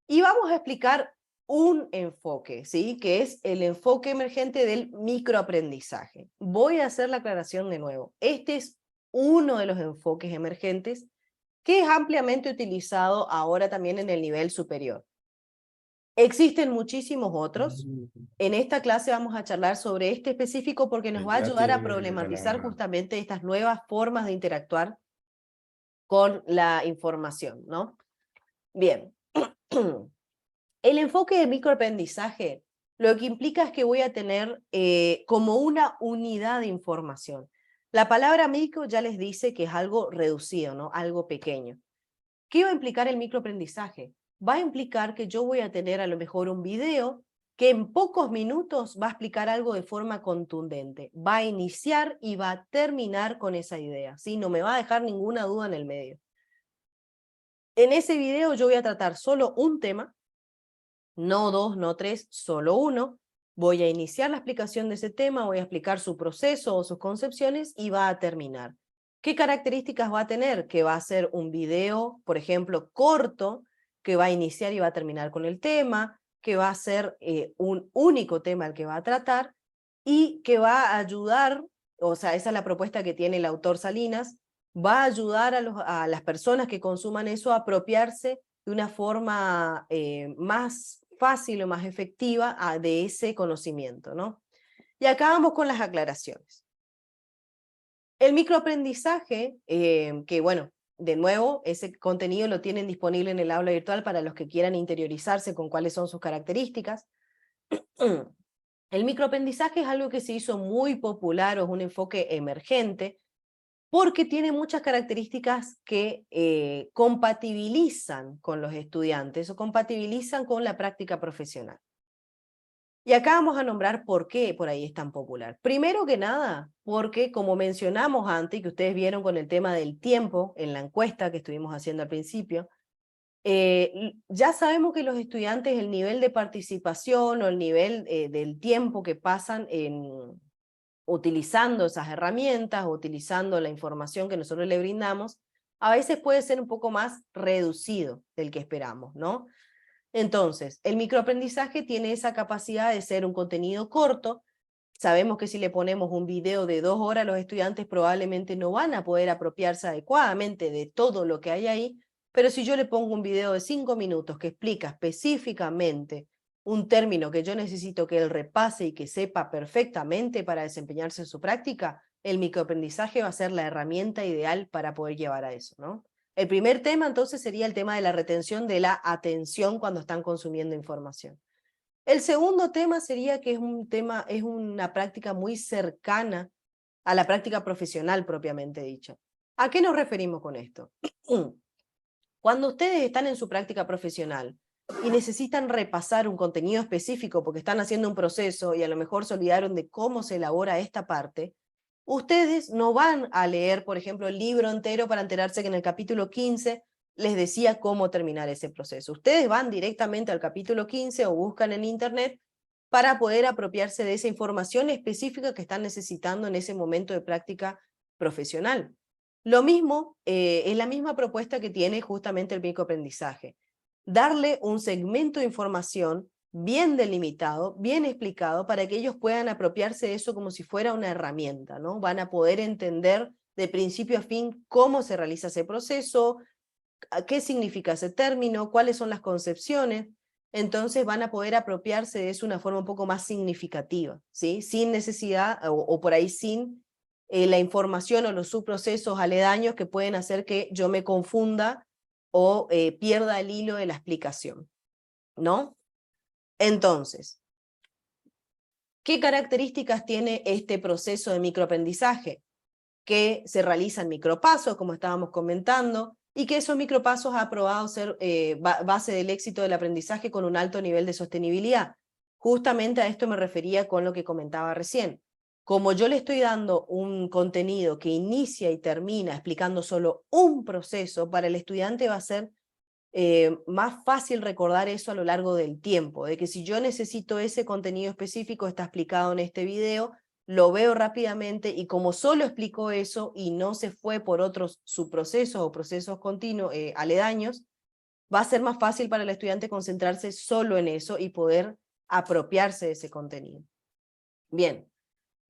A: Y vamos a explicar un enfoque, ¿sí? Que es el enfoque emergente del microaprendizaje. Voy a hacer la aclaración de nuevo. Este es uno de los enfoques emergentes que es ampliamente utilizado ahora también en el nivel superior. Existen muchísimos otros. En esta clase vamos a charlar sobre este específico porque nos va a ayudar a problematizar justamente estas nuevas formas de interactuar con la información, ¿no? Bien. El enfoque de microaprendizaje lo que implica es que voy a tener como una unidad de información. La palabra micro ya les dice que es algo reducido, ¿no? Algo pequeño. ¿Qué va a implicar el microaprendizaje? Va a implicar que yo voy a tener a lo mejor un video que en pocos minutos va a explicar algo de forma contundente. Va a iniciar y va a terminar con esa idea, ¿sí? No me va a dejar ninguna duda en el medio. En ese video yo voy a tratar solo un tema, no dos, no tres, solo uno. Voy a iniciar la explicación de ese tema, voy a explicar su proceso o sus concepciones y va a terminar. ¿Qué características va a tener? Que va a ser un video, por ejemplo, corto, que va a iniciar y va a terminar con el tema, que va a ser un único tema el que va a tratar y que va a ayudar, o sea, esa es la propuesta que tiene el autor Salinas, va a ayudar a las personas que consuman eso a apropiarse de una forma más fácil o más efectiva de ese conocimiento, ¿no? Y acá vamos con las aclaraciones. El microaprendizaje, que bueno, de nuevo, ese contenido lo tienen disponible en el aula virtual para los que quieran interiorizarse con cuáles son sus características. El microaprendizaje es algo que se hizo muy popular o es un enfoque emergente porque tiene muchas características que compatibilizan con los estudiantes o compatibilizan con la práctica profesional. Y acá vamos a nombrar por qué por ahí es tan popular. Primero que nada, porque como mencionamos antes, que ustedes vieron con el tema del tiempo en la encuesta que estuvimos haciendo al principio, ya sabemos que los estudiantes, el nivel de participación o el nivel del tiempo que pasan utilizando esas herramientas, utilizando la información que nosotros le brindamos, a veces puede ser un poco más reducido del que esperamos, ¿no? Entonces, el microaprendizaje tiene esa capacidad de ser un contenido corto. Sabemos que si le ponemos un video de 2 horas, los estudiantes probablemente no van a poder apropiarse adecuadamente de todo lo que hay ahí, pero si yo le pongo un video de 5 minutos que explica específicamente un término que yo necesito que él repase y que sepa perfectamente para desempeñarse en su práctica, el microaprendizaje va a ser la herramienta ideal para poder llevar a eso, ¿no? El primer tema entonces sería el tema de la retención de la atención cuando están consumiendo información. El segundo tema sería que es una práctica muy cercana a la práctica profesional propiamente dicha. ¿A qué nos referimos con esto? Cuando ustedes están en su práctica profesional y necesitan repasar un contenido específico porque están haciendo un proceso y a lo mejor se olvidaron de cómo se elabora esta parte, ustedes no van a leer, por ejemplo, el libro entero para enterarse que en el capítulo 15 les decía cómo terminar ese proceso. Ustedes van directamente al capítulo 15 o buscan en internet para poder apropiarse de esa información específica que están necesitando en ese momento de práctica profesional. Lo mismo, es la misma propuesta que tiene justamente el microaprendizaje. Darle un segmento de información bien delimitado, bien explicado, para que ellos puedan apropiarse de eso como si fuera una herramienta, ¿no? Van a poder entender de principio a fin cómo se realiza ese proceso, qué significa ese término, cuáles son las concepciones, entonces van a poder apropiarse de eso de una forma un poco más significativa, ¿sí? Sin necesidad, o por ahí sin la información o los subprocesos aledaños que pueden hacer que yo me confunda o pierda el hilo de la explicación, ¿no? Entonces, ¿qué características tiene este proceso de microaprendizaje? Que se realizan micropasos, como estábamos comentando, y que esos micropasos ha probado ser base del éxito del aprendizaje con un alto nivel de sostenibilidad. Justamente a esto me refería con lo que comentaba recién. Como yo le estoy dando un contenido que inicia y termina explicando solo un proceso, para el estudiante va a ser más fácil recordar eso a lo largo del tiempo, de que si yo necesito ese contenido específico, está explicado en este video, lo veo rápidamente y como solo explicó eso y no se fue por otros subprocesos o procesos continuos aledaños, va a ser más fácil para el estudiante concentrarse solo en eso y poder apropiarse de ese contenido. Bien.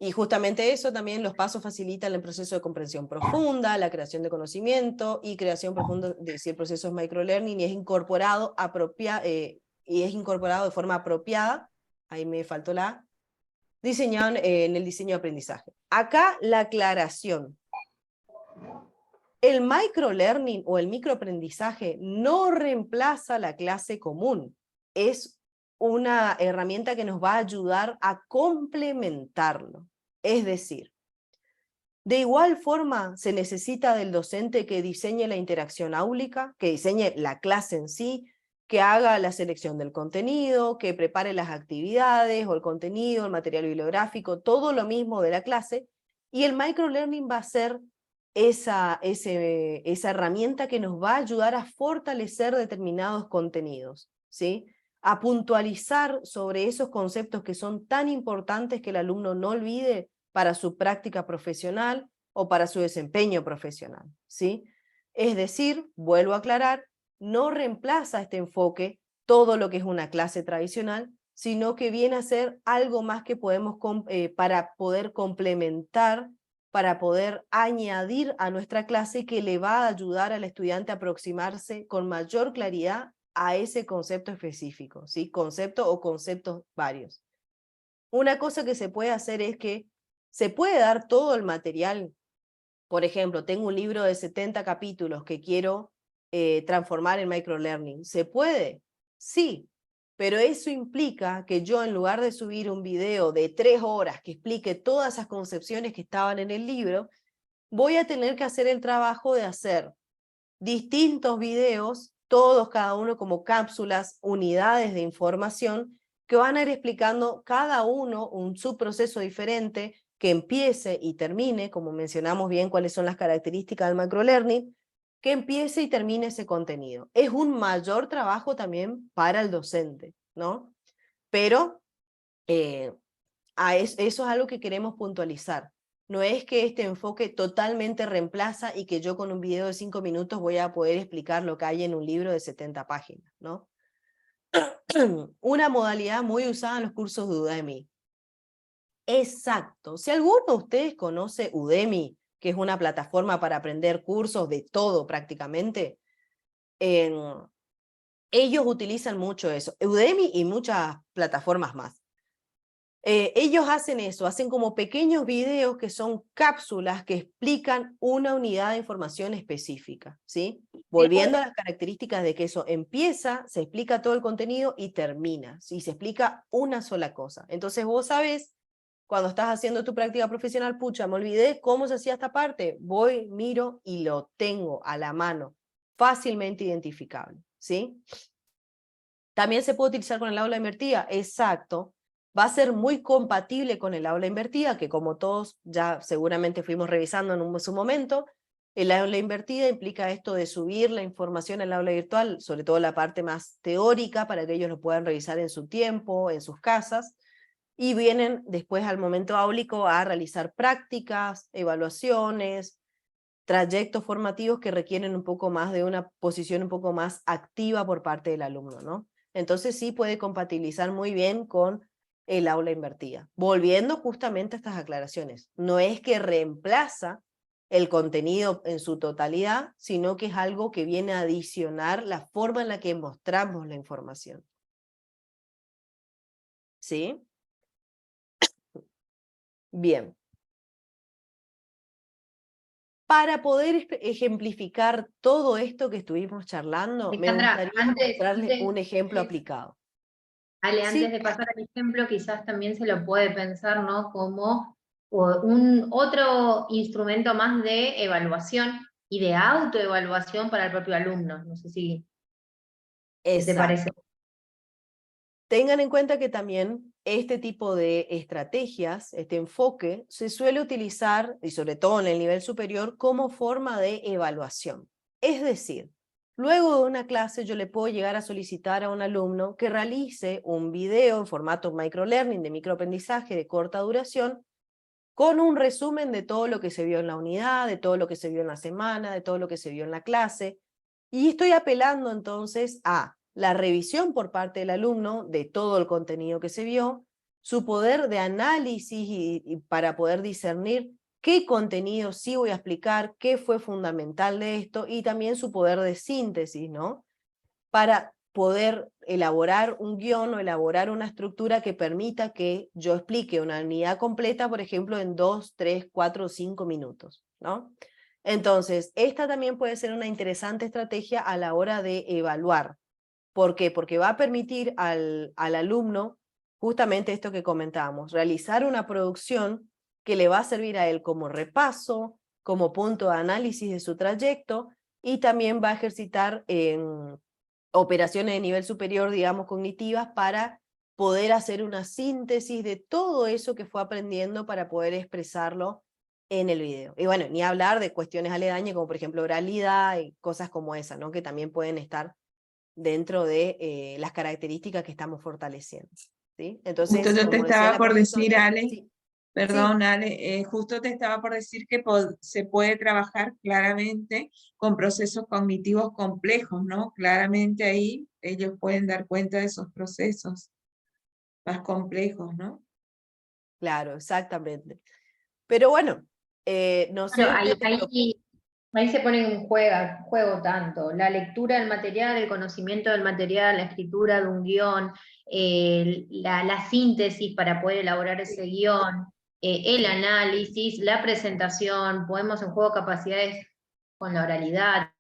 A: Y justamente eso también, los pasos facilitan el proceso de comprensión profunda, la creación de conocimiento y creación profunda, si el proceso es microlearning y es incorporado, de forma apropiada, ahí me faltó la A, diseñado en el diseño de aprendizaje. Acá la aclaración. El microlearning o el microaprendizaje no reemplaza la clase común, es una herramienta que nos va a ayudar a complementarlo. Es decir, de igual forma se necesita del docente que diseñe la interacción áulica, que diseñe la clase en sí, que haga la selección del contenido, que prepare las actividades o el contenido, el material bibliográfico, todo lo mismo de la clase, y el microlearning va a ser esa herramienta que nos va a ayudar a fortalecer determinados contenidos, ¿sí? a puntualizar sobre esos conceptos que son tan importantes que el alumno no olvide para su práctica profesional o para su desempeño profesional, ¿sí? Es decir, vuelvo a aclarar, no reemplaza este enfoque todo lo que es una clase tradicional, sino que viene a ser algo más que podemos para poder complementar, para poder añadir a nuestra clase, que le va a ayudar al estudiante a aproximarse con mayor claridad a ese concepto específico, ¿sí? Concepto o conceptos varios. Una cosa que se puede hacer es que se puede dar todo el material. Por ejemplo, tengo un libro de 70 capítulos que quiero transformar en microlearning. ¿Se puede? Sí, pero eso implica que yo, en lugar de subir un video de 3 horas que explique todas esas concepciones que estaban en el libro, voy a tener que hacer el trabajo de hacer distintos videos, todos, cada uno como cápsulas, unidades de información, que van a ir explicando cada uno un subproceso diferente, que empiece y termine, como mencionamos bien cuáles son las características del microlearning, que empiece y termine ese contenido. Es un mayor trabajo también para el docente, ¿no? Pero eso es algo que queremos puntualizar. No es que este enfoque totalmente reemplaza y que yo con un video de 5 minutos voy a poder explicar lo que hay en un libro de 70 páginas, ¿no? Una modalidad muy usada en los cursos de Udemy. Exacto. Si alguno de ustedes conoce Udemy, que es una plataforma para aprender cursos de todo prácticamente, ellos utilizan mucho eso. Udemy y muchas plataformas más. Ellos hacen eso, hacen como pequeños videos que son cápsulas que explican una unidad de información específica, ¿sí? Volviendo a las características de que eso empieza, se explica todo el contenido y termina, ¿sí? Se explica una sola cosa. Entonces vos sabés, cuando estás haciendo tu práctica profesional, pucha, me olvidé cómo se hacía esta parte, voy, miro y lo tengo a la mano, fácilmente identificable, ¿sí? También se puede utilizar con el aula invertida, exacto. Va a ser muy compatible con el aula invertida, que como todos ya seguramente fuimos revisando en su momento, el aula invertida implica esto de subir la información al aula virtual, sobre todo la parte más teórica, para que ellos lo puedan revisar en su tiempo, en sus casas, y vienen después al momento áulico a realizar prácticas, evaluaciones, trayectos formativos que requieren un poco más de una posición un poco más activa por parte del alumno, ¿no? Entonces sí puede compatibilizar muy bien con el aula invertida. Volviendo justamente a estas aclaraciones, no es que reemplaza el contenido en su totalidad, sino que es algo que viene a adicionar la forma en la que mostramos la información. ¿Sí? Bien. Para poder ejemplificar todo esto que estuvimos charlando, me
B: Alejandra,
A: gustaría mostrarles un ejemplo aplicado.
B: Ale,
A: Sí,
B: antes de pasar al ejemplo, quizás también se lo puede pensar, ¿no?, como otro instrumento más de evaluación y de autoevaluación para el propio alumno. No sé si ¿qué te
A: exacto.
B: parece?
A: Tengan en cuenta que también este tipo de estrategias, este enfoque, se suele utilizar, y sobre todo en el nivel superior, como forma de evaluación. Es decir, luego de una clase yo le puedo llegar a solicitar a un alumno que realice un video en formato microlearning, de microaprendizaje de corta duración, con un resumen de todo lo que se vio en la unidad, de todo lo que se vio en la semana, de todo lo que se vio en la clase, y estoy apelando entonces a la revisión por parte del alumno de todo el contenido que se vio, su poder de análisis y para poder discernir qué contenido sí voy a explicar, qué fue fundamental de esto, y también su poder de síntesis, ¿no? Para poder elaborar un guión o elaborar una estructura que permita que yo explique una unidad completa, por ejemplo, en 2, 3, 4 o 5 minutos, ¿no? Entonces, esta también puede ser una interesante estrategia a la hora de evaluar. ¿Por qué? Porque va a permitir al alumno, justamente esto que comentábamos, realizar una producción que le va a servir a él como repaso, como punto de análisis de su trayecto, y también va a ejercitar operaciones de nivel superior, digamos, cognitivas, para poder hacer una síntesis de todo eso que fue aprendiendo para poder expresarlo en el video. Y bueno, ni hablar de cuestiones aledañas como por ejemplo oralidad y cosas como esa, ¿no?, que también pueden estar dentro de las características que estamos fortaleciendo. ¿Sí?
C: Justo
A: Entonces,
C: yo te
A: como decía
C: estaba
A: la
C: por decir,
A: profesora,
C: Ale,
A: sí,
C: perdón, Ale, justo te estaba por decir que se puede trabajar claramente con procesos cognitivos complejos, ¿no? Claramente ahí ellos pueden dar cuenta de esos procesos más complejos, ¿no?
A: claro, exactamente. Pero bueno, no sé
B: Claro,
A: usted, pero
B: ahí se pone en juego tanto la lectura del material, el conocimiento del material, la escritura de un guión, la síntesis para poder elaborar ese guión, el análisis, la presentación, ponemos en juego capacidades con la oralidad.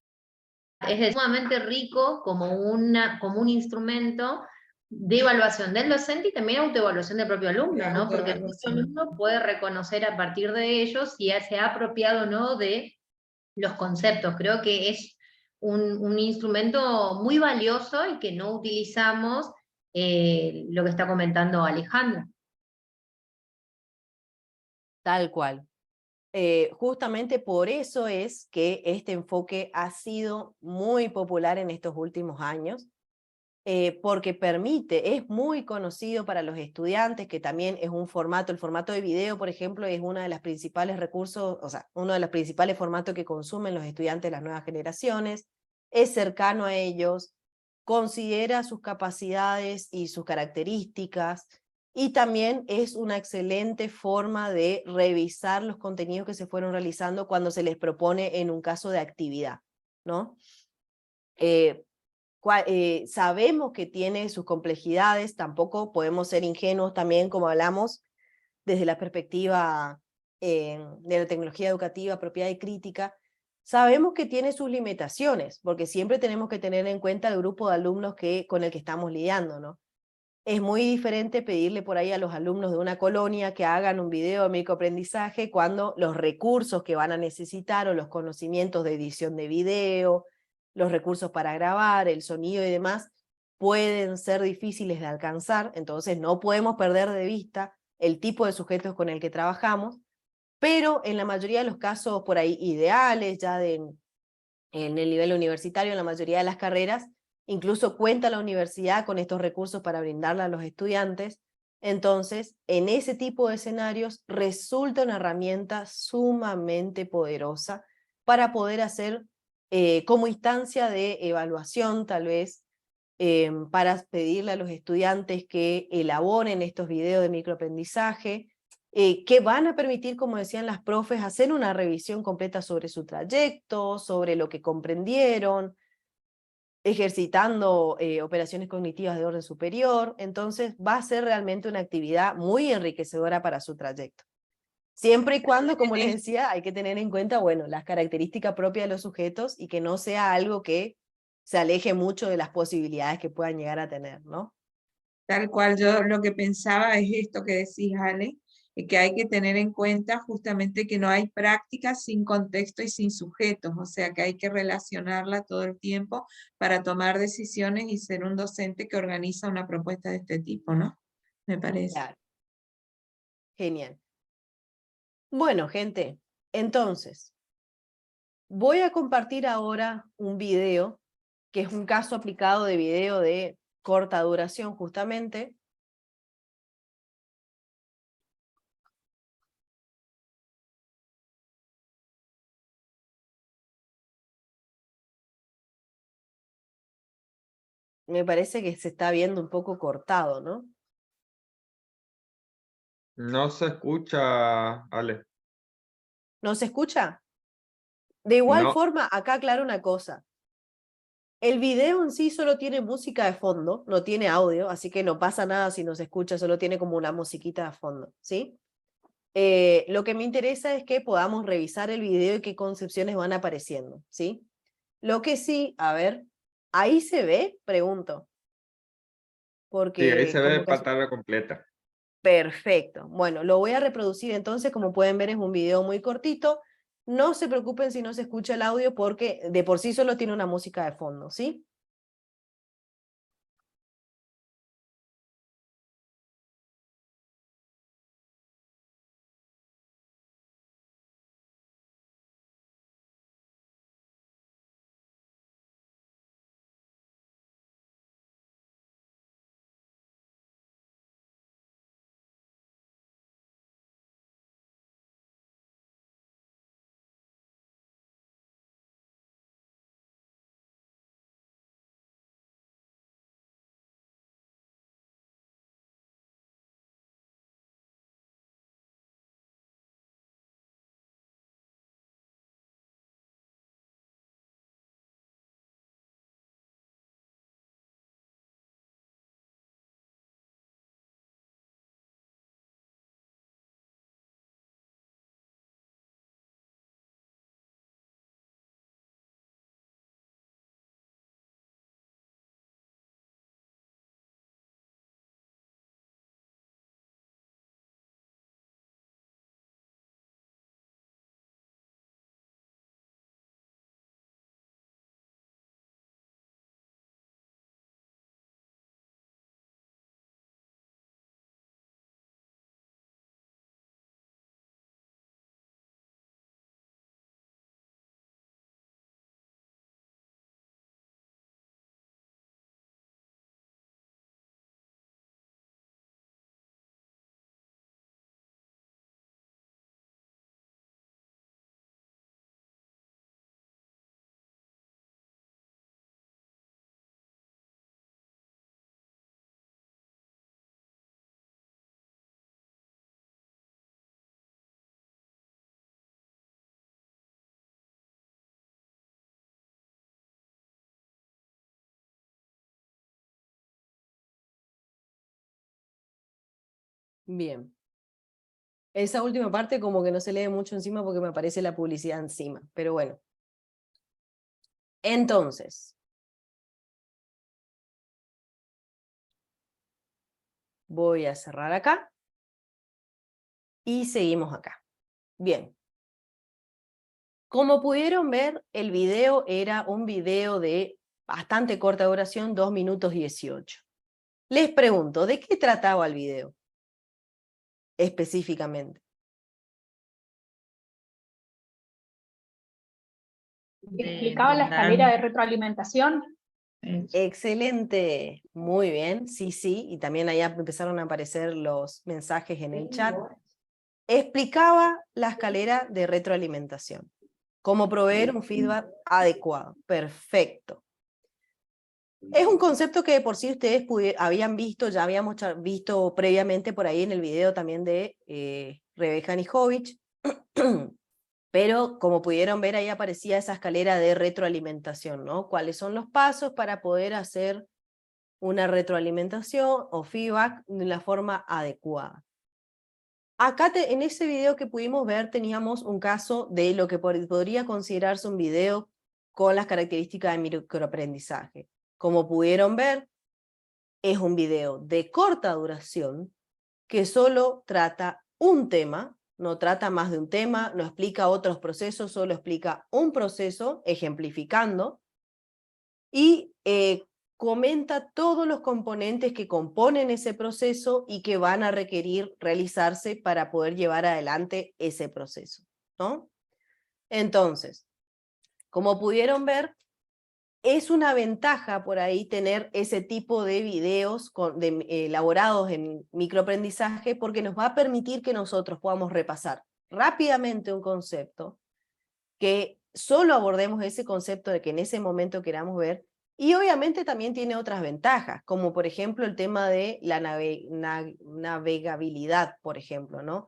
B: Es sumamente rico como un instrumento de evaluación del docente y también autoevaluación del propio alumno, ¿no? Porque el propio alumno puede reconocer a partir de ellos si se ha apropiado o no de los conceptos. Creo que es un instrumento muy valioso y que no utilizamos, lo que está comentando Alejandro.
A: tal cual. Justamente por eso es que este enfoque ha sido muy popular en estos últimos años, porque permite, es muy conocido para los estudiantes, que también es un formato, el formato de video, por ejemplo, es uno de los principales recursos, o sea, uno de los principales formatos que consumen los estudiantes de las nuevas generaciones, es cercano a ellos, considera sus capacidades y sus características, y también es una excelente forma de revisar los contenidos que se fueron realizando cuando se les propone en un caso de actividad, ¿no? Sabemos que tiene sus complejidades, tampoco podemos ser ingenuos también, como hablamos, desde la perspectiva de la tecnología educativa apropiada y crítica. Sabemos que tiene sus limitaciones, porque siempre tenemos que tener en cuenta el grupo de alumnos con el que estamos lidiando, ¿no? Es muy diferente pedirle por ahí a los alumnos de una colonia que hagan un video de microaprendizaje cuando los recursos que van a necesitar o los conocimientos de edición de video, los recursos para grabar, el sonido y demás, pueden ser difíciles de alcanzar, entonces no podemos perder de vista el tipo de sujetos con el que trabajamos, pero en la mayoría de los casos por ahí ideales, ya en el nivel universitario, en la mayoría de las carreras, incluso cuenta la universidad con estos recursos para brindarla a los estudiantes. Entonces, en ese tipo de escenarios resulta una herramienta sumamente poderosa para poder hacer como instancia de evaluación, tal vez, para pedirle a los estudiantes que elaboren estos videos de microaprendizaje, que van a permitir, como decían las profes, hacer una revisión completa sobre su trayecto, sobre lo que comprendieron, ejercitando operaciones cognitivas de orden superior. Entonces va a ser realmente una actividad muy enriquecedora para su trayecto. Siempre y cuando, como les decía, hay que tener en cuenta, bueno, las características propias de los sujetos y que no sea algo que se aleje mucho de las posibilidades que puedan llegar a tener, ¿no?
C: Tal cual, yo lo que pensaba es esto que decís, Ale, que hay que tener en cuenta justamente que no hay práctica sin contexto y sin sujetos, o sea que hay que relacionarla todo el tiempo para tomar decisiones y ser un docente que organiza una propuesta de este tipo, ¿no? Me parece.
A: Claro. Genial. Bueno, gente, entonces, voy a compartir ahora un video, que es un caso aplicado de video de corta duración, justamente. Me parece que se está viendo un poco cortado, ¿no?
E: No se escucha, Ale.
A: ¿No se escucha? De igual
E: No,
A: forma, acá aclaro una cosa. El video en sí solo tiene música de fondo, no tiene audio, así que no pasa nada si no se escucha, solo tiene como una musiquita de fondo, ¿sí? Lo que me interesa es que podamos revisar el video y qué concepciones van apareciendo, ¿sí? Lo que sí, a ver, ¿ahí se ve? Pregunto,
E: sí, ahí
A: porque
E: se ve
A: como que...
E: pantalla completa.
A: Perfecto. Bueno, lo voy a reproducir entonces, como pueden ver es un video muy cortito. No se preocupen si no se escucha el audio porque de por sí solo tiene una música de fondo, ¿sí? Bien. Esa última parte como que no se lee mucho encima porque me aparece la publicidad encima, pero bueno. Entonces, voy a cerrar acá y seguimos acá. Bien. Como pudieron ver, el video era un video de bastante corta duración, 2 minutos 18. Les pregunto, ¿de qué trataba el video? Específicamente.
F: Explicaba la escalera de retroalimentación.
A: Excelente, muy bien, sí, sí, y también ahí empezaron a aparecer los mensajes en el chat. Explicaba la escalera de retroalimentación, cómo proveer un feedback adecuado, perfecto. Es un concepto que de por sí ustedes habían visto, ya habíamos visto previamente por ahí en el video también de Rebeca Nijovic, pero como pudieron ver ahí aparecía esa escalera de retroalimentación, ¿no? ¿Cuáles son los pasos para poder hacer una retroalimentación o feedback de la forma adecuada? Acá en ese video que pudimos ver teníamos un caso de lo que podría considerarse un video con las características de microaprendizaje. Como pudieron ver, es un video de corta duración que solo trata un tema, no trata más de un tema, no explica otros procesos, solo explica un proceso, ejemplificando, y comenta todos los componentes que componen ese proceso y que van a requerir realizarse para poder llevar adelante ese proceso, ¿no? Entonces, como pudieron ver, es una ventaja por ahí tener ese tipo de videos elaborados en microaprendizaje porque nos va a permitir que nosotros podamos repasar rápidamente un concepto, que solo abordemos ese concepto de que en ese momento queramos ver, y obviamente también tiene otras ventajas, como por ejemplo el tema de la navegabilidad, por ejemplo, ¿no?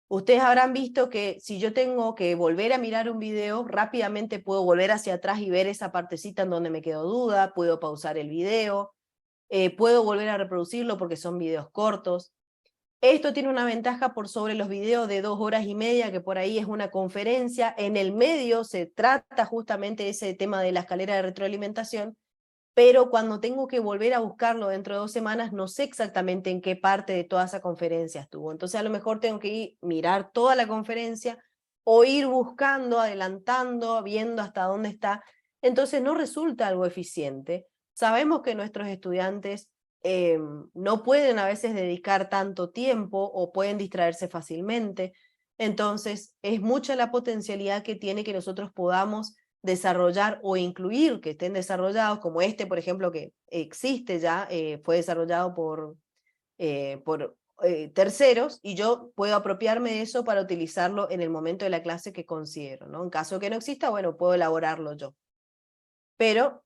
A: Ustedes habrán visto que si yo tengo que volver a mirar un video, rápidamente puedo volver hacia atrás y ver esa partecita en donde me quedó duda, puedo pausar el video, puedo volver a reproducirlo porque son videos cortos. Esto tiene una ventaja por sobre los videos de 2 horas y media, que por ahí es una conferencia. En el medio se trata justamente ese tema de la escalera de retroalimentación, pero cuando tengo que volver a buscarlo dentro de 2 semanas, no sé exactamente en qué parte de toda esa conferencia estuvo. Entonces a lo mejor tengo que mirar toda la conferencia o ir buscando, adelantando, viendo hasta dónde está. Entonces no resulta algo eficiente. Sabemos que nuestros estudiantes no pueden a veces dedicar tanto tiempo o pueden distraerse fácilmente. Entonces es mucha la potencialidad que tiene que nosotros podamos desarrollar o incluir que estén desarrollados, como este, por ejemplo, que existe ya, fue desarrollado por terceros, y yo puedo apropiarme de eso para utilizarlo en el momento de la clase que considero, ¿no? En caso que no exista, bueno, puedo elaborarlo yo. Pero,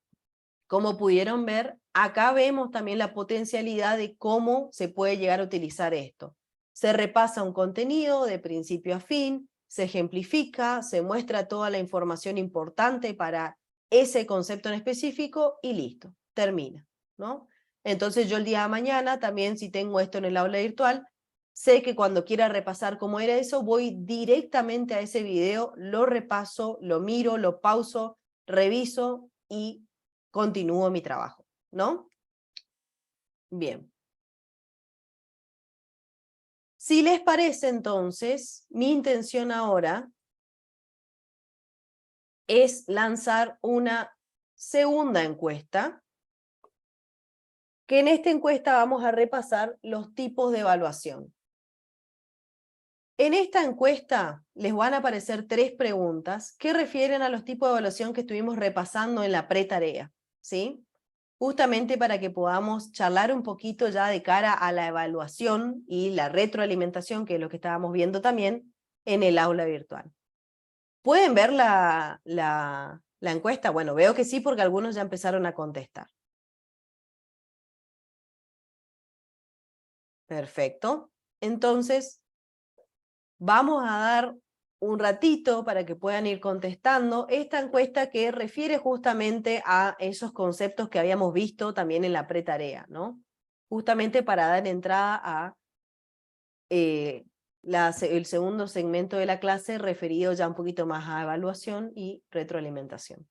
A: como pudieron ver, acá vemos también la potencialidad de cómo se puede llegar a utilizar esto. Se repasa un contenido de principio a fin, se ejemplifica, se muestra toda la información importante para ese concepto en específico y listo, termina, ¿no? Entonces yo el día de mañana también, si tengo esto en el aula virtual, sé que cuando quiera repasar cómo era eso, voy directamente a ese video, lo repaso, lo miro, lo pauso, reviso y continúo mi trabajo, ¿no? Bien. Si les parece, entonces, mi intención ahora es lanzar una segunda encuesta, que en esta encuesta vamos a repasar los tipos de evaluación. En esta encuesta les van a aparecer 3 preguntas que refieren a los tipos de evaluación que estuvimos repasando en la pretarea, ¿sí? Justamente para que podamos charlar un poquito ya de cara a la evaluación y la retroalimentación, que es lo que estábamos viendo también en el aula virtual. ¿Pueden ver la encuesta? Bueno, veo que sí, porque algunos ya empezaron a contestar. Perfecto. Entonces, vamos a dar un ratito para que puedan ir contestando esta encuesta que refiere justamente a esos conceptos que habíamos visto también en la pretarea, ¿no? Justamente para dar entrada a el segundo segmento de la clase referido ya un poquito más a evaluación y retroalimentación.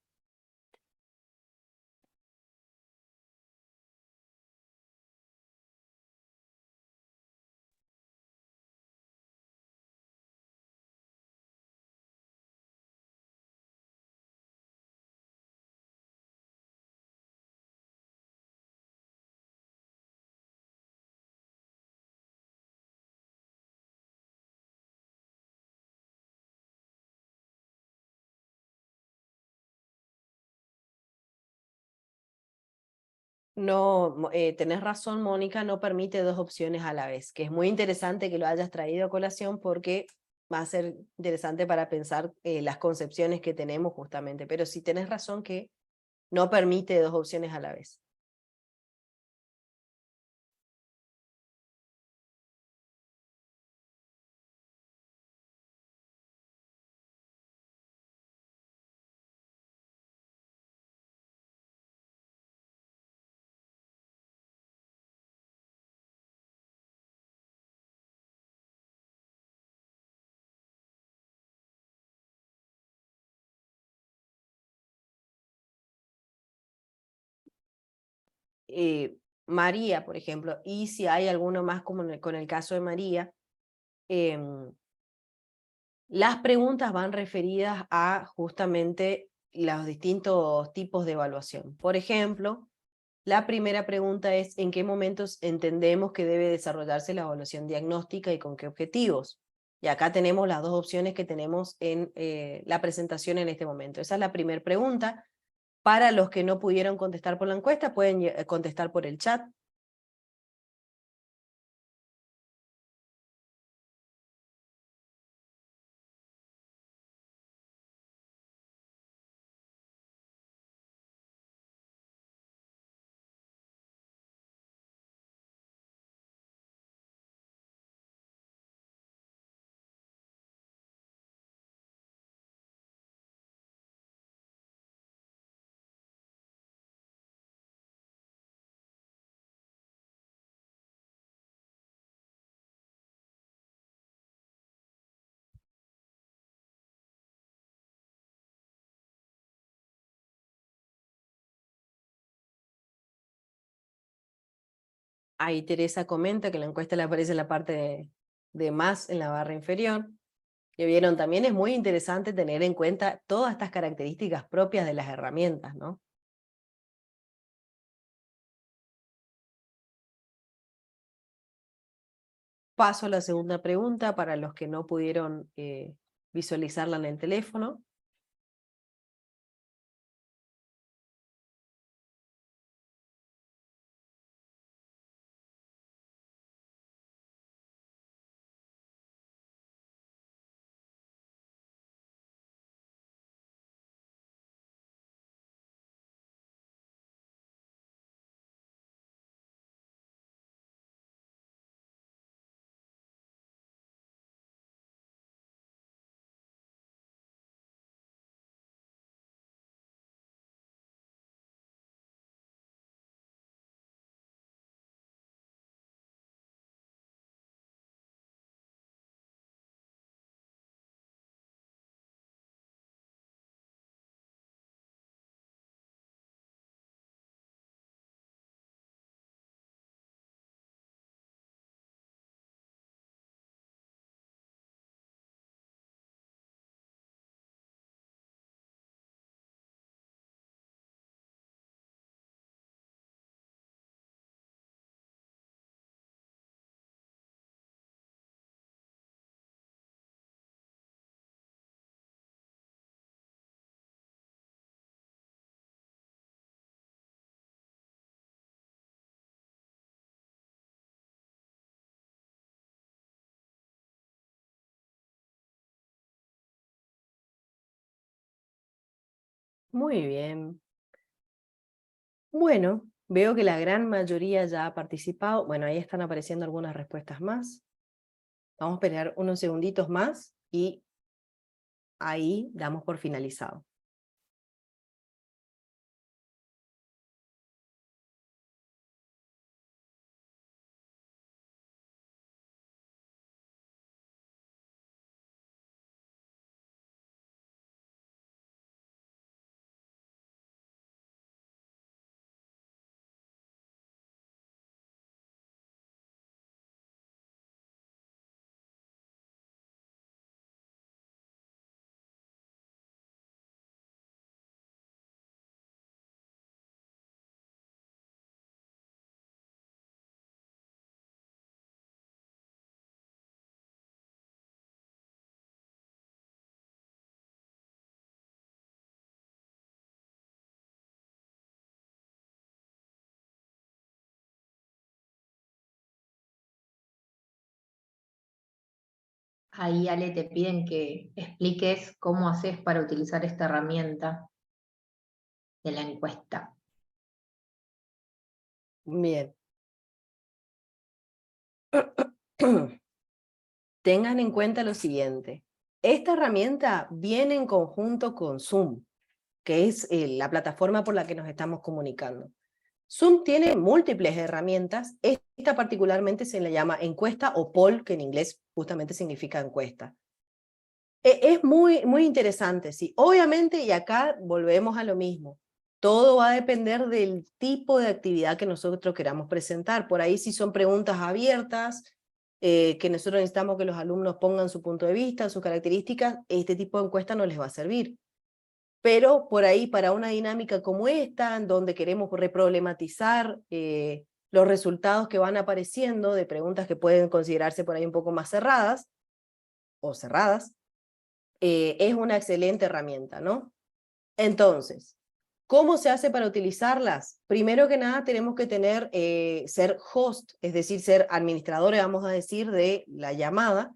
A: No, tenés razón, Mónica, no permite dos opciones a la vez, que es muy interesante que lo hayas traído a colación porque va a ser interesante para pensar las concepciones que tenemos justamente, pero sí tenés razón que no permite dos opciones a la vez. María, por ejemplo, y si hay alguno más como con el caso de María, las preguntas van referidas a justamente los distintos tipos de evaluación. Por ejemplo, la primera pregunta es ¿en qué momentos entendemos que debe desarrollarse la evaluación diagnóstica y con qué objetivos? Y acá tenemos las dos opciones que tenemos en la presentación en este momento. Esa es la primera pregunta. Para los que no pudieron contestar por la encuesta, pueden contestar por el chat. Ahí Teresa comenta que la encuesta le aparece en la parte de más en la barra inferior. Que vieron, también es muy interesante tener en cuenta todas estas características propias de las herramientas, ¿no? Paso a la segunda pregunta para los que no pudieron visualizarla en el teléfono. Muy bien. Bueno, veo que la gran mayoría ya ha participado. Bueno, ahí están apareciendo algunas respuestas más. Vamos a esperar unos segunditos más y ahí damos por finalizado.
B: ahí, Ale, te piden que expliques cómo haces para utilizar esta herramienta de la encuesta.
A: Bien. Tengan en cuenta lo siguiente. Esta herramienta viene en conjunto con Zoom, que es la plataforma por la que nos estamos comunicando. Zoom tiene múltiples herramientas. Esta particularmente se le llama encuesta o poll, que en inglés justamente significa encuesta. Es muy interesante, sí. Obviamente, y acá volvemos a lo mismo, todo va a depender del tipo de actividad que nosotros queramos presentar. Por ahí si son preguntas abiertas, que nosotros necesitamos que los alumnos pongan su punto de vista, sus características, este tipo de encuesta no les va a servir. Pero por ahí para una dinámica como esta, en donde queremos reproblematizar los resultados que van apareciendo de preguntas que pueden considerarse por ahí un poco más cerradas, o cerradas, es una excelente herramienta, ¿no? Entonces, ¿cómo se hace para utilizarlas? Primero que nada tenemos que tener, ser host, es decir, ser administradores, vamos a decir, de la llamada,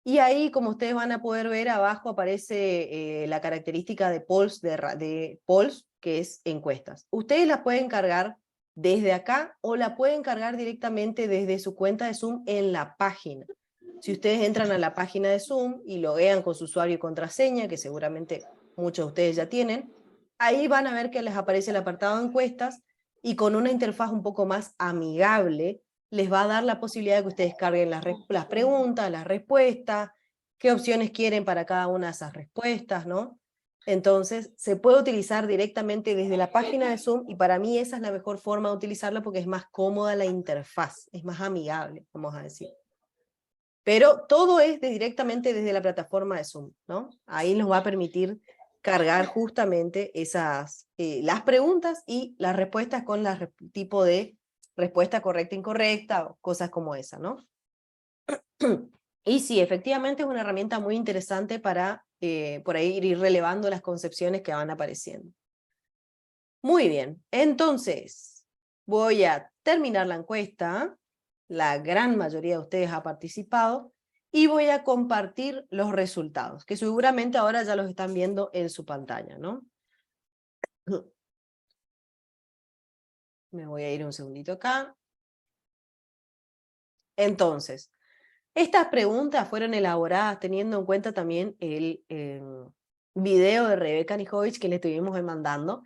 A: y ahí, como ustedes van a poder ver, abajo aparece la característica de polls, de polls, que es encuestas. Ustedes las pueden cargar desde acá, o la pueden cargar directamente desde su cuenta de Zoom en la página. Si ustedes entran a la página de Zoom y loguean con su usuario y contraseña, que seguramente muchos de ustedes ya tienen, ahí van a ver que les aparece el apartado de encuestas, y con una interfaz un poco más amigable, les va a dar la posibilidad de que ustedes carguen las preguntas, las respuestas, qué opciones quieren para cada una de esas respuestas, ¿no? Entonces, se puede utilizar directamente desde la página de Zoom, y para mí esa es la mejor forma de utilizarla porque es más cómoda la interfaz, es más amigable, vamos a decir. Pero todo es directamente desde la plataforma de Zoom, ¿no? Ahí nos va a permitir cargar justamente las preguntas y las respuestas con tipo de respuesta correcta e incorrecta, o cosas como esa, ¿no? Y sí, efectivamente es una herramienta muy interesante para por ahí ir relevando las concepciones que van apareciendo. Muy bien, entonces voy a terminar la encuesta. La gran mayoría de ustedes ha participado, y voy a compartir los resultados, que seguramente ahora ya los están viendo en su pantalla, ¿no? Me voy a ir un segundito acá. Entonces, estas preguntas fueron elaboradas teniendo en cuenta también el video de Rebeca Nijovic que le estuvimos mandando,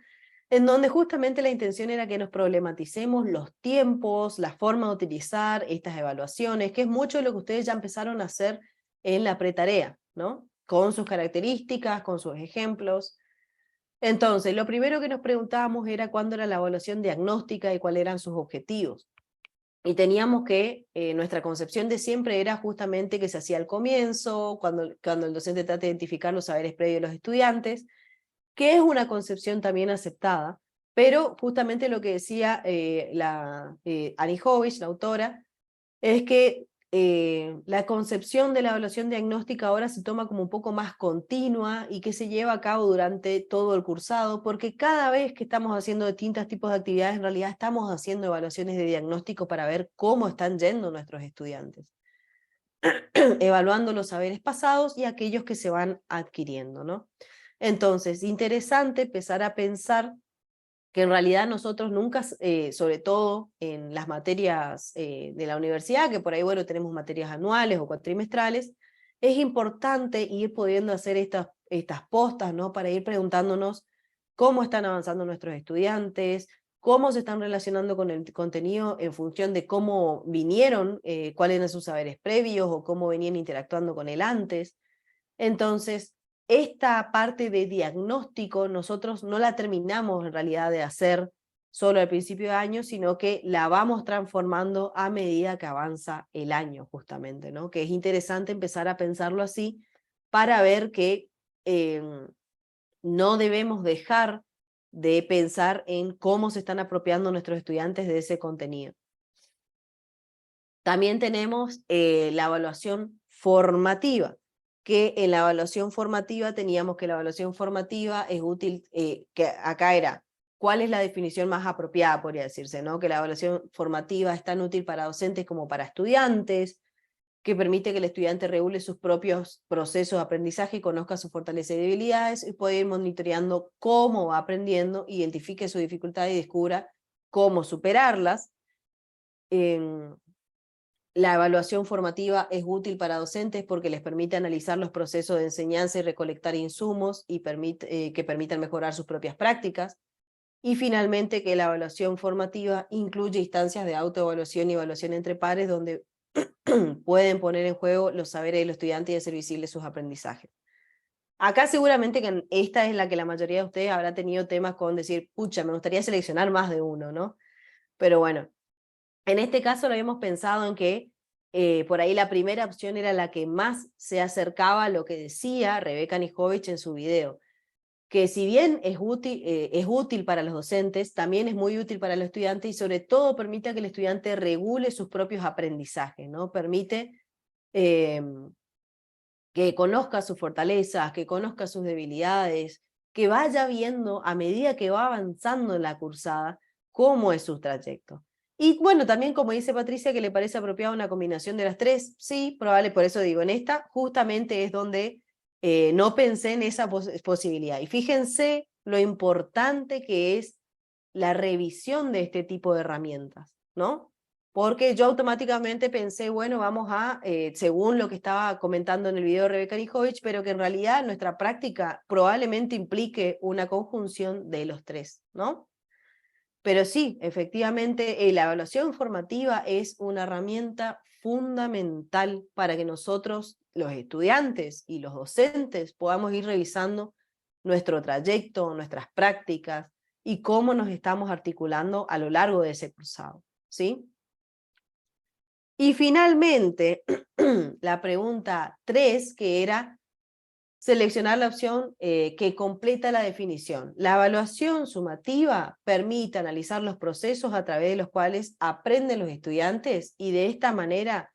A: en donde justamente la intención era que nos problematicemos los tiempos, la forma de utilizar estas evaluaciones, que es mucho de lo que ustedes ya empezaron a hacer en la pretarea, ¿no? Con sus características, con sus ejemplos. Entonces, lo primero que nos preguntábamos era cuándo era la evaluación diagnóstica y cuáles eran sus objetivos. Y teníamos que, nuestra concepción de siempre era justamente que se hacía al comienzo, cuando el docente trata de identificar los saberes previos de los estudiantes, que es una concepción también aceptada, pero justamente lo que decía Annie Hovich, la autora, es que la concepción de la evaluación diagnóstica ahora se toma como un poco más continua y que se lleva a cabo durante todo el cursado, porque cada vez que estamos haciendo distintos tipos de actividades, en realidad estamos haciendo evaluaciones de diagnóstico para ver cómo están yendo nuestros estudiantes, evaluando los saberes pasados y aquellos que se van adquiriendo, ¿no? Entonces, interesante empezar a pensar que en realidad nosotros nunca, sobre todo en las materias de la universidad, que por ahí, bueno, tenemos materias anuales o cuatrimestrales, es importante ir pudiendo hacer estas postas, ¿no? Para ir preguntándonos cómo están avanzando nuestros estudiantes, cómo se están relacionando con el contenido en función de cómo vinieron, cuáles eran sus saberes previos o cómo venían interactuando con él antes. Entonces, esta parte de diagnóstico nosotros no la terminamos en realidad de hacer solo al principio de año, sino que la vamos transformando a medida que avanza el año, justamente, ¿no? Que es interesante empezar a pensarlo así para ver que no debemos dejar de pensar en cómo se están apropiando nuestros estudiantes de ese contenido. También tenemos la evaluación formativa, que en la evaluación formativa teníamos que la evaluación formativa es útil, que acá era, ¿cuál es la definición más apropiada, podría decirse, ¿no? Que la evaluación formativa es tan útil para docentes como para estudiantes, que permite que el estudiante regule sus propios procesos de aprendizaje y conozca sus fortalezas y debilidades, y puede ir monitoreando cómo va aprendiendo, identifique sus dificultades y descubra cómo superarlas. La evaluación formativa es útil para docentes porque les permite analizar los procesos de enseñanza y recolectar insumos y que permitan mejorar sus propias prácticas. Y finalmente, que la evaluación formativa incluye instancias de autoevaluación y evaluación entre pares donde pueden poner en juego los saberes de los estudiantes y hacer visibles sus aprendizajes. Acá seguramente que esta es la que la mayoría de ustedes habrá tenido temas con decir, pucha, me gustaría seleccionar más de uno, ¿no? Pero bueno, en este caso lo habíamos pensado en que por ahí la primera opción era la que más se acercaba a lo que decía Rebeca Nijovic en su video, que si bien es útil para los docentes, también es muy útil para los estudiantes y sobre todo permite que el estudiante regule sus propios aprendizajes, ¿no? Permite que conozca sus fortalezas, que conozca sus debilidades, que vaya viendo a medida que va avanzando en la cursada cómo es su trayecto. Y bueno, también como dice Patricia, que le parece apropiada una combinación de las tres, sí, probable, por eso digo, en esta justamente es donde no pensé en esa posibilidad. Y fíjense lo importante que es la revisión de este tipo de herramientas, ¿no? Porque yo automáticamente pensé, bueno, vamos a, según lo que estaba comentando en el video de Rebeca Nijovic, pero que en realidad nuestra práctica probablemente implique una conjunción de los tres, ¿no? Pero sí, efectivamente, la evaluación formativa es una herramienta fundamental para que nosotros, los estudiantes y los docentes, podamos ir revisando nuestro trayecto, nuestras prácticas y cómo nos estamos articulando a lo largo de ese cursado, ¿sí? Y finalmente, la pregunta 3, que era seleccionar la opción que completa la definición. La evaluación sumativa permite analizar los procesos a través de los cuales aprenden los estudiantes y de esta manera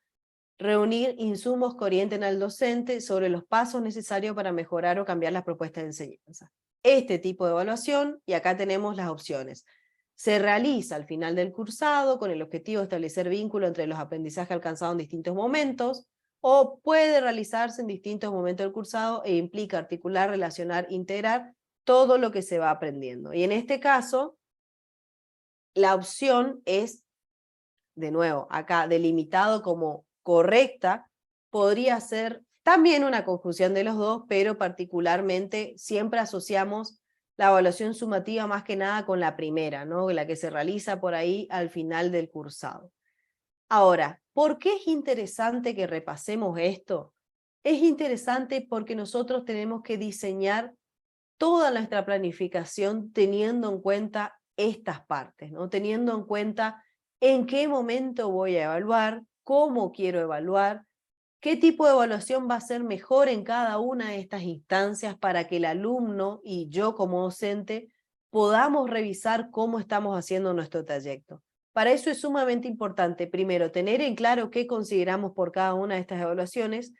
A: reunir insumos que orienten al docente sobre los pasos necesarios para mejorar o cambiar las propuestas de enseñanza. Este tipo de evaluación, y acá tenemos las opciones, se realiza al final del cursado con el objetivo de establecer vínculo entre los aprendizajes alcanzados en distintos momentos, o puede realizarse en distintos momentos del cursado e implica articular, relacionar, integrar todo lo que se va aprendiendo. Y en este caso, la opción es, de nuevo, acá delimitado como correcta, podría ser también una conjunción de los dos, pero particularmente siempre asociamos la evaluación sumativa más que nada con la primera, ¿no? La que se realiza por ahí al final del cursado. Ahora, ¿por qué es interesante que repasemos esto? Es interesante porque nosotros tenemos que diseñar toda nuestra planificación teniendo en cuenta estas partes, ¿no? Teniendo en cuenta en qué momento voy a evaluar, cómo quiero evaluar, qué tipo de evaluación va a ser mejor en cada una de estas instancias para que el alumno y yo como docente podamos revisar cómo estamos haciendo nuestro trayecto. Para eso es sumamente importante, primero, tener en claro qué consideramos por cada una de estas evaluaciones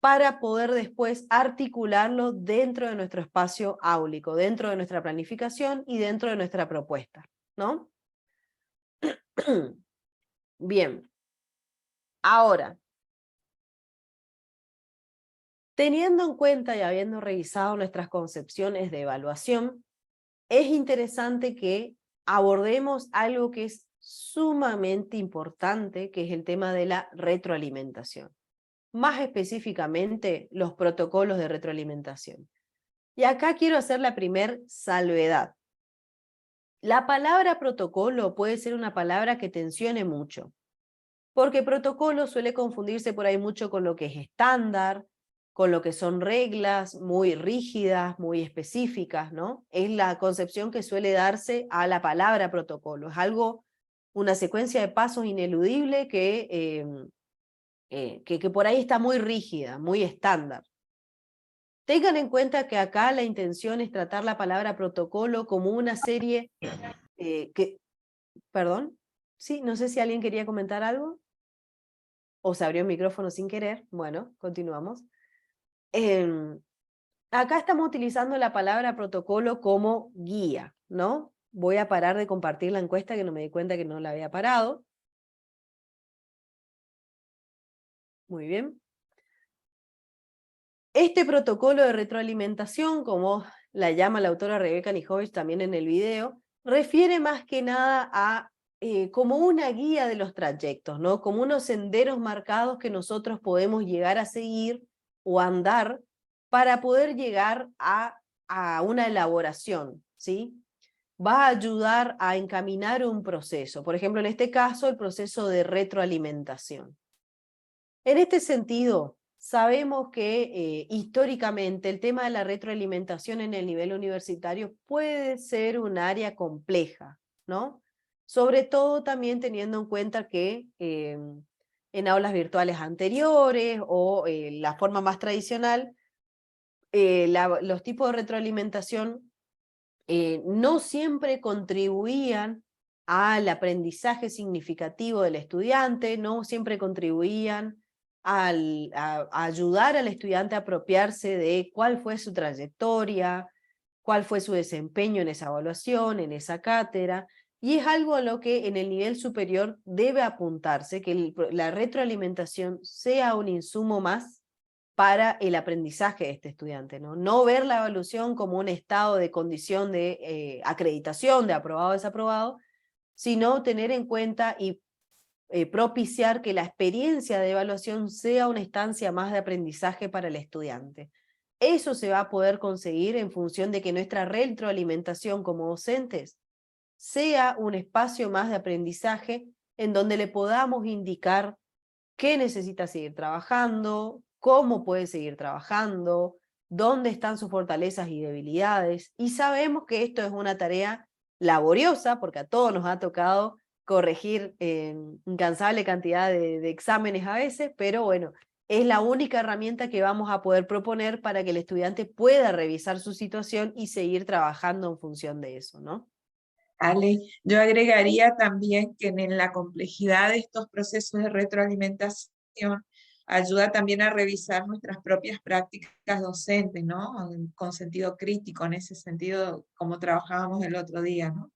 A: para poder después articularlo dentro de nuestro espacio áulico, dentro de nuestra planificación y dentro de nuestra propuesta, ¿no? Bien. Ahora, teniendo en cuenta y habiendo revisado nuestras concepciones de evaluación, es interesante que abordemos algo que es sumamente importante, que es el tema de la retroalimentación. Más específicamente, los protocolos de retroalimentación. Y acá quiero hacer la primer salvedad. La palabra protocolo puede ser una palabra que tensione mucho, porque protocolo suele confundirse por ahí mucho con lo que es estándar, con lo que son reglas muy rígidas, muy específicas, ¿no? Es la concepción que suele darse a la palabra protocolo. Es algo, una secuencia de pasos ineludible que por ahí está muy rígida, muy estándar. Tengan en cuenta que acá la intención es tratar la palabra protocolo como una serie perdón, sí, no sé si alguien quería comentar algo o se abrió el micrófono sin querer. Bueno, continuamos. Acá estamos utilizando la palabra protocolo como guía, ¿no? Voy a parar de compartir la encuesta que no me di cuenta que no la había parado. Muy bien. Este protocolo de retroalimentación, como la llama la autora Rebeca Nijovic también en el video, refiere más que nada a como una guía de los trayectos, ¿no? Como unos senderos marcados que nosotros podemos llegar a seguir o andar para poder llegar a una elaboración, ¿sí? Va a ayudar a encaminar un proceso. Por ejemplo, en este caso, el proceso de retroalimentación. En este sentido, sabemos que históricamente el tema de la retroalimentación en el nivel universitario puede ser un área compleja, ¿no? Sobre todo también teniendo en cuenta que en aulas virtuales anteriores o la forma más tradicional, los tipos de retroalimentación no siempre contribuían al aprendizaje significativo del estudiante, no siempre contribuían a ayudar al estudiante a apropiarse de cuál fue su trayectoria, cuál fue su desempeño en esa evaluación, en esa cátedra, y es algo a lo que en el nivel superior debe apuntarse, que la retroalimentación sea un insumo más para el aprendizaje de este estudiante, ¿no? No ver la evaluación como un estado de condición de acreditación, de aprobado o desaprobado, sino tener en cuenta y propiciar que la experiencia de evaluación sea una instancia más de aprendizaje para el estudiante. Eso se va a poder conseguir en función de que nuestra retroalimentación como docentes sea un espacio más de aprendizaje en donde le podamos indicar qué necesita seguir trabajando, cómo puede seguir trabajando, dónde están sus fortalezas y debilidades. Y sabemos que esto es una tarea laboriosa, porque a todos nos ha tocado corregir incansable cantidad de exámenes a veces, pero bueno, es la única herramienta que vamos a poder proponer para que el estudiante pueda revisar su situación y seguir trabajando en función de eso, ¿no?
C: Ale, yo agregaría también que en la complejidad de estos procesos de retroalimentación ayuda también a revisar nuestras propias prácticas docentes, ¿no? Con sentido crítico, en ese sentido, como trabajábamos el otro día, ¿no?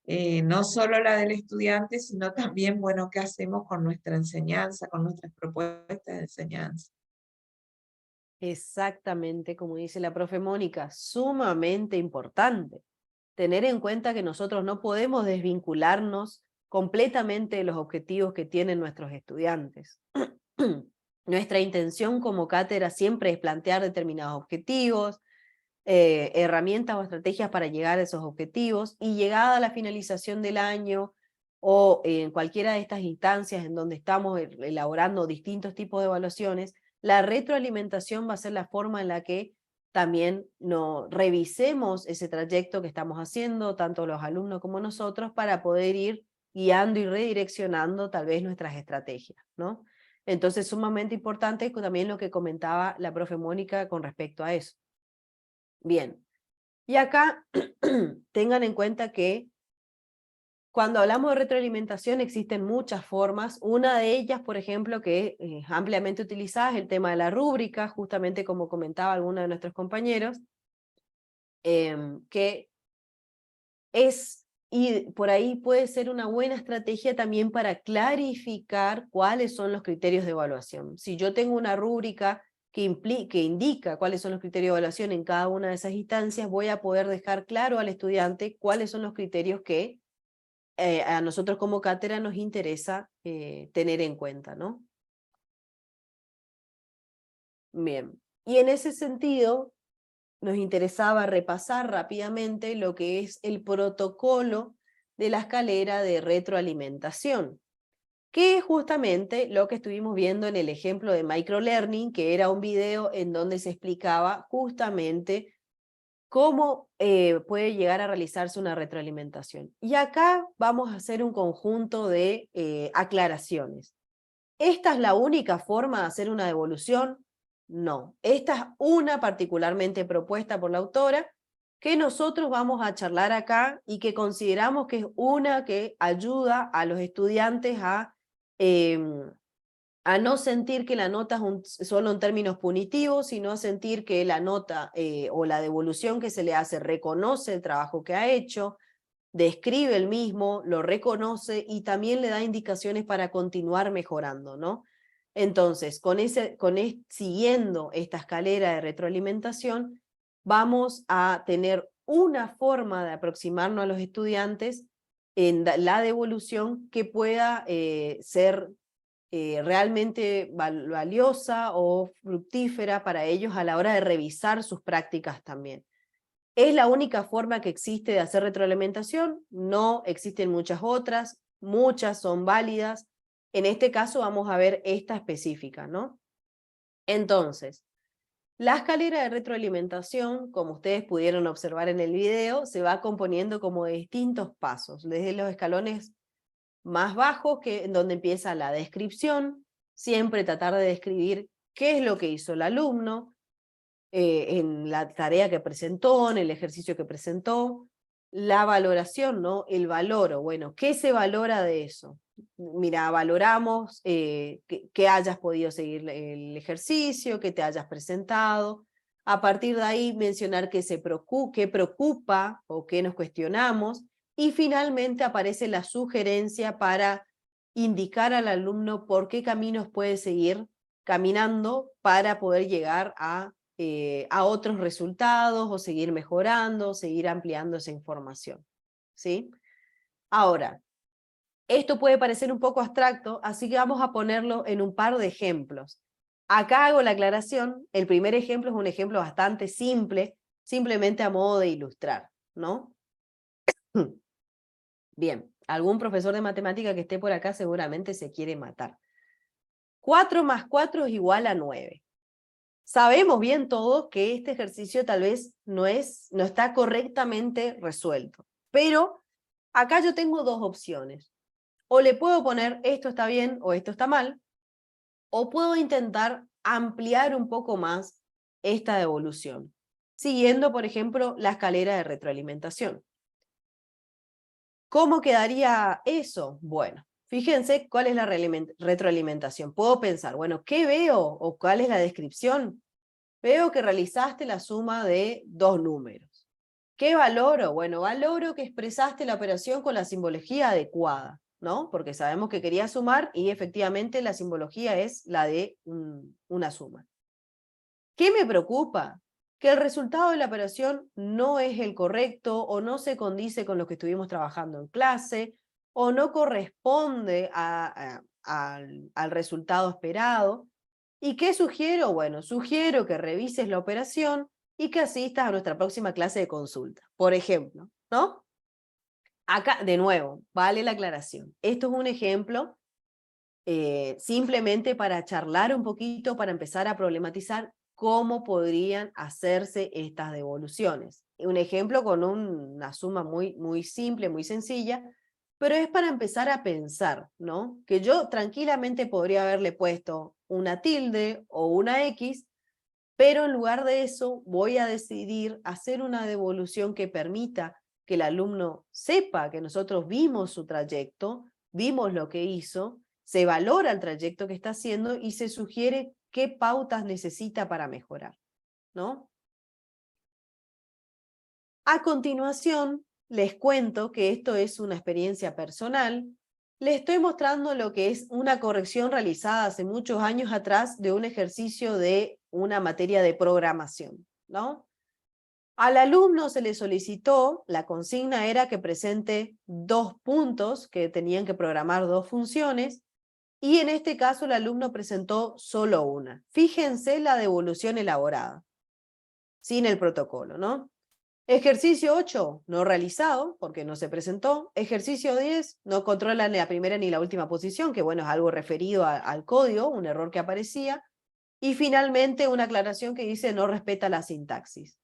C: No solo la del estudiante, sino también, bueno, qué hacemos con nuestra enseñanza, con nuestras propuestas de enseñanza.
A: Exactamente, como dice la profe Mónica, sumamente importante. Tener en cuenta que nosotros no podemos desvincularnos completamente de los objetivos que tienen nuestros estudiantes. Nuestra intención como cátedra siempre es plantear determinados objetivos, herramientas o estrategias para llegar a esos objetivos, y llegada a la finalización del año o en cualquiera de estas instancias en donde estamos elaborando distintos tipos de evaluaciones, la retroalimentación va a ser la forma en la que también revisemos ese trayecto que estamos haciendo, tanto los alumnos como nosotros, para poder ir guiando y redireccionando tal vez nuestras estrategias, ¿no? Entonces, sumamente importante también lo que comentaba la profe Mónica con respecto a eso. Bien, y acá tengan en cuenta que cuando hablamos de retroalimentación existen muchas formas. Una de ellas, por ejemplo, que es ampliamente utilizada, es el tema de la rúbrica, justamente como comentaba alguno de nuestros compañeros, que es, y por ahí puede ser una buena estrategia también para clarificar cuáles son los criterios de evaluación. Si yo tengo una rúbrica que indica cuáles son los criterios de evaluación en cada una de esas instancias, voy a poder dejar claro al estudiante cuáles son los criterios que a nosotros como cátedra nos interesa tener en cuenta, ¿no? Bien, y en ese sentido nos interesaba repasar rápidamente lo que es el protocolo de la escalera de retroalimentación, que es justamente lo que estuvimos viendo en el ejemplo de microlearning, que era un video en donde se explicaba justamente cómo puede llegar a realizarse una retroalimentación. Y acá vamos a hacer un conjunto de aclaraciones. ¿Esta es la única forma de hacer una devolución? No. Esta es una particularmente propuesta por la autora que nosotros vamos a charlar acá y que consideramos que es una que ayuda a los estudiantes a no sentir que la nota es solo en términos punitivos, sino a sentir que la nota o la devolución que se le hace reconoce el trabajo que ha hecho, describe el mismo, lo reconoce y también le da indicaciones para continuar mejorando, ¿no? Entonces, siguiendo esta escalera de retroalimentación, vamos a tener una forma de aproximarnos a los estudiantes en la devolución que pueda ser realmente valiosa o fructífera para ellos a la hora de revisar sus prácticas también. ¿Es la única forma que existe de hacer retroalimentación? No, existen muchas otras, muchas son válidas. En este caso vamos a ver esta específica, ¿no? Entonces, la escalera de retroalimentación, como ustedes pudieron observar en el video, se va componiendo como de distintos pasos, desde los escalones más bajos, en donde empieza la descripción, siempre tratar de describir qué es lo que hizo el alumno, en la tarea que presentó, en el ejercicio que presentó, la valoración, ¿no? El valoro, bueno, ¿qué se valora de eso? Mira, valoramos que hayas podido seguir el ejercicio, que te hayas presentado. A partir de ahí mencionar qué preocupa o qué nos cuestionamos. Y finalmente aparece la sugerencia para indicar al alumno por qué caminos puede seguir caminando para poder llegar a otros resultados o seguir mejorando, seguir ampliando esa información, ¿sí? Ahora, esto puede parecer un poco abstracto, así que vamos a ponerlo en un par de ejemplos. Acá hago la aclaración, el primer ejemplo es un ejemplo bastante simple, simplemente a modo de ilustrar, ¿no? Bien, algún profesor de matemática que esté por acá seguramente se quiere matar. 4 más 4 es igual a 9. Sabemos bien todos que este ejercicio tal vez no está correctamente resuelto, pero acá yo tengo dos opciones. O le puedo poner esto está bien o esto está mal, o puedo intentar ampliar un poco más esta devolución, siguiendo, por ejemplo, la escalera de retroalimentación. ¿Cómo quedaría eso? Bueno, fíjense cuál es la retroalimentación. Puedo pensar, bueno, ¿qué veo o cuál es la descripción? Veo que realizaste la suma de dos números. ¿Qué valoro? Bueno, valoro que expresaste la operación con la simbología adecuada, ¿no? Porque sabemos que quería sumar y efectivamente la simbología es la de una suma. ¿Qué me preocupa? Que el resultado de la operación no es el correcto o no se condice con lo que estuvimos trabajando en clase o no corresponde al resultado esperado. ¿Y qué sugiero? Bueno, sugiero que revises la operación y que asistas a nuestra próxima clase de consulta, por ejemplo, ¿no? Acá, de nuevo, vale la aclaración. Esto es un ejemplo simplemente para charlar un poquito, para empezar a problematizar cómo podrían hacerse estas devoluciones. Un ejemplo con una suma muy simple, muy sencilla, pero es para empezar a pensar, ¿no? Que yo tranquilamente podría haberle puesto una tilde o una X, pero en lugar de eso voy a decidir hacer una devolución que permita que el alumno sepa que nosotros vimos su trayecto, vimos lo que hizo, se valora el trayecto que está haciendo y se sugiere qué pautas necesita para mejorar, ¿no? A continuación, les cuento que esto es una experiencia personal. Les estoy mostrando lo que es una corrección realizada hace muchos años atrás de un ejercicio de una materia de programación, ¿no? Al alumno se le solicitó, la consigna era que presente 2 puntos, que tenían que programar 2 funciones, y en este caso el alumno presentó solo una. Fíjense la devolución elaborada, sin el protocolo, ¿no? Ejercicio 8, no realizado, porque no se presentó. Ejercicio 10, no controla ni la primera ni la última posición, que bueno, es algo referido al código, un error que aparecía. Y finalmente una aclaración que dice no respeta la sintaxis.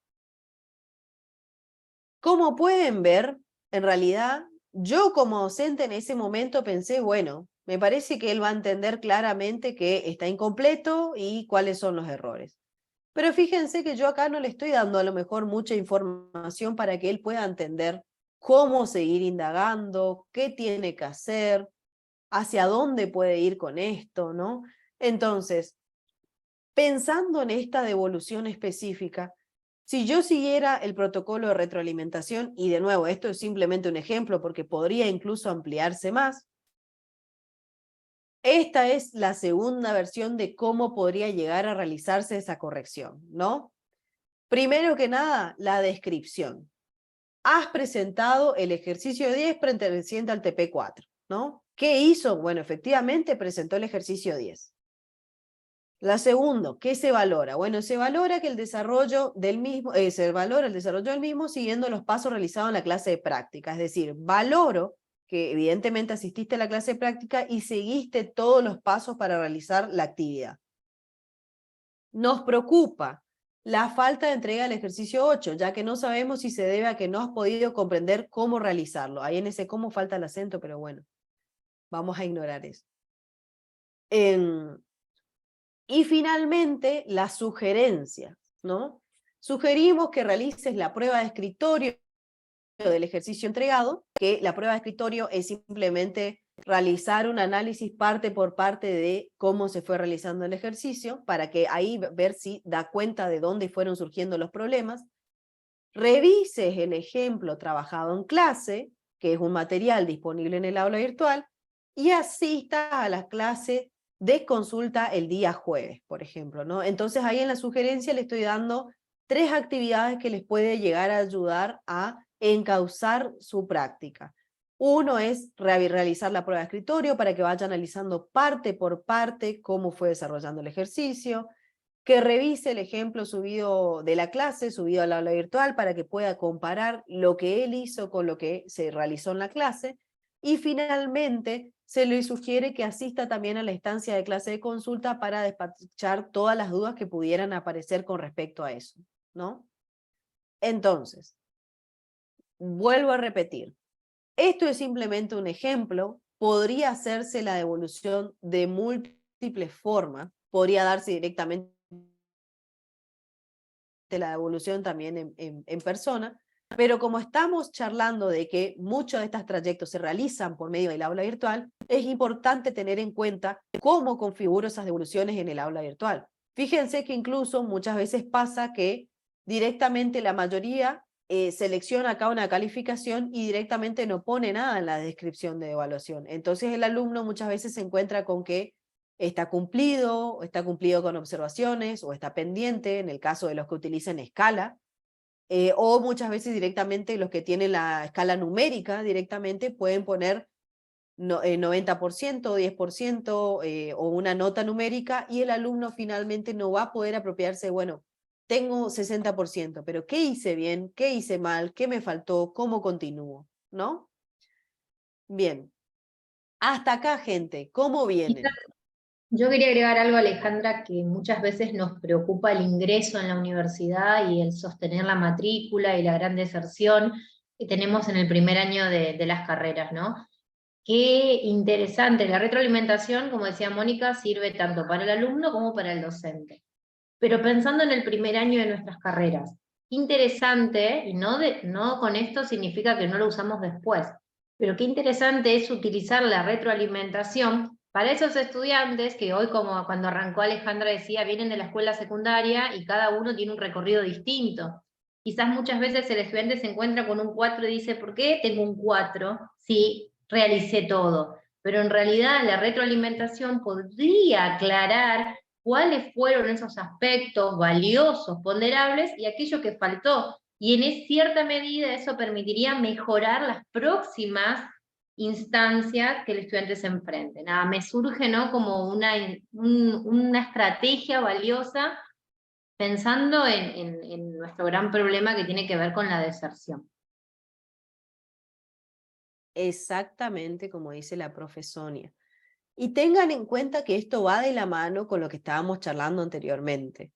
A: Como pueden ver, en realidad, yo como docente en ese momento pensé, bueno, me parece que él va a entender claramente que está incompleto y cuáles son los errores. Pero fíjense que yo acá no le estoy dando a lo mejor mucha información para que él pueda entender cómo seguir indagando, qué tiene que hacer, hacia dónde puede ir con esto, ¿no? Entonces, pensando en esta devolución específica, si yo siguiera el protocolo de retroalimentación, y de nuevo, esto es simplemente un ejemplo porque podría incluso ampliarse más, esta es la segunda versión de cómo podría llegar a realizarse esa corrección, ¿no? Primero que nada, la descripción. Has presentado el ejercicio 10 perteneciente al TP4, ¿no? ¿Qué hizo? Bueno, efectivamente presentó el ejercicio 10. La segunda, ¿qué se valora? Bueno, se valora que el desarrollo del mismo, se valora el desarrollo del mismo siguiendo los pasos realizados en la clase de práctica. Es decir, valoro que evidentemente asististe a la clase de práctica y seguiste todos los pasos para realizar la actividad. Nos preocupa la falta de entrega del ejercicio 8, ya que no sabemos si se debe a que no has podido comprender cómo realizarlo. Ahí en ese cómo falta el acento, pero bueno, vamos a ignorar eso. Y finalmente, las sugerencias, ¿no? Sugerimos que realices la prueba de escritorio del ejercicio entregado, que la prueba de escritorio es simplemente realizar un análisis parte por parte de cómo se fue realizando el ejercicio, para que ahí ver si da cuenta de dónde fueron surgiendo los problemas. Revises el ejemplo trabajado en clase, que es un material disponible en el aula virtual, y asistas a la clase de consulta el día jueves, por ejemplo, ¿no? Entonces ahí en la sugerencia le estoy dando 3 actividades que les puede llegar a ayudar a encauzar su práctica. Uno es realizar la prueba de escritorio para que vaya analizando parte por parte cómo fue desarrollando el ejercicio, que revise el ejemplo subido de la clase, subido al aula virtual, para que pueda comparar lo que él hizo con lo que se realizó en la clase, y finalmente se le sugiere que asista también a la instancia de clase de consulta para despachar todas las dudas que pudieran aparecer con respecto a eso, ¿no? Entonces, vuelvo a repetir, esto es simplemente un ejemplo, podría hacerse la devolución de múltiples formas, podría darse directamente la devolución también en persona, pero como estamos charlando de que muchos de estos trayectos se realizan por medio del aula virtual, es importante tener en cuenta cómo configuro esas devoluciones en el aula virtual. Fíjense que incluso muchas veces pasa que directamente la mayoría selecciona acá una calificación y directamente no pone nada en la descripción de evaluación. Entonces el alumno muchas veces se encuentra con que está cumplido con observaciones, o está pendiente, en el caso de los que utilicen escala, o muchas veces directamente los que tienen la escala numérica directamente pueden poner 90%, 10%, o una nota numérica, y el alumno finalmente no va a poder apropiarse, bueno, tengo 60%, pero ¿qué hice bien? ¿Qué hice mal? ¿Qué me faltó? ¿Cómo continúo? ¿No? Bien. Hasta acá, gente, ¿cómo vienen?
B: Yo quería agregar algo, Alejandra, que muchas veces nos preocupa el ingreso en la universidad y el sostener la matrícula y la gran deserción que tenemos en el primer año de las carreras, ¿no? Qué interesante, la retroalimentación, como decía Mónica, sirve tanto para el alumno como para el docente. Pero pensando en el primer año de nuestras carreras, interesante, y no con esto significa que no lo usamos después, pero qué interesante es utilizar la retroalimentación para esos estudiantes que hoy, como cuando arrancó Alejandra decía, vienen de la escuela secundaria y cada uno tiene un recorrido distinto. Quizás muchas veces el estudiante se encuentra con un 4 y dice, ¿por qué tengo un 4 si realicé todo? Pero en realidad la retroalimentación podría aclarar cuáles fueron esos aspectos valiosos, ponderables, y aquello que faltó. Y en cierta medida eso permitiría mejorar las próximas instancias que el estudiante se enfrente. Nada, me surge, ¿no?, como una estrategia valiosa pensando en nuestro gran problema que tiene que ver con la deserción.
A: Exactamente como dice la profe Sonia. Y tengan en cuenta que esto va de la mano con lo que estábamos charlando anteriormente.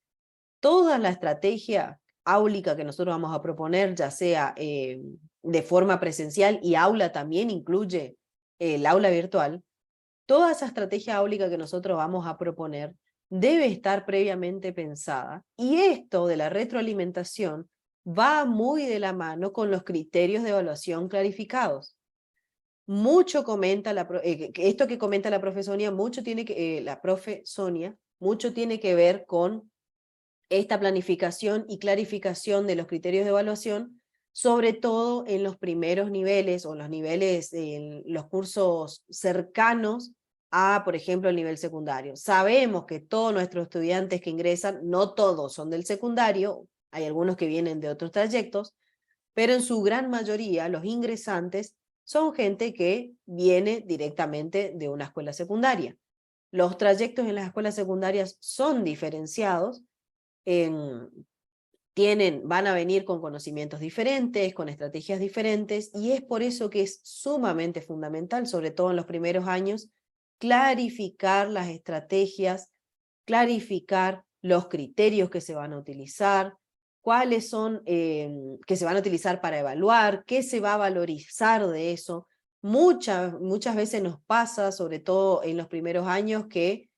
A: Toda la estrategia áulica que nosotros vamos a proponer, ya sea de forma presencial, y aula también incluye el aula virtual, toda esa estrategia áulica que nosotros vamos a proponer debe estar previamente pensada. Y esto de la retroalimentación va muy de la mano con los criterios de evaluación clarificados. Mucho comenta esto que comenta la profe Sonia, mucho tiene que ver con esta planificación y clarificación de los criterios de evaluación, sobre todo en los primeros niveles o los niveles, en los cursos cercanos a, por ejemplo, el nivel secundario. Sabemos que todos nuestros estudiantes que ingresan, no todos son del secundario, hay algunos que vienen de otros trayectos, pero en su gran mayoría los ingresantes son gente que viene directamente de una escuela secundaria. Los trayectos en las escuelas secundarias son diferenciados, van a venir con conocimientos diferentes, con estrategias diferentes, y es por eso que es sumamente fundamental, sobre todo en los primeros años, clarificar las estrategias, clarificar los criterios que se van a utilizar, cuáles son que se van a utilizar para evaluar, qué se va a valorizar de eso. Muchas veces nos pasa, sobre todo en los primeros años, que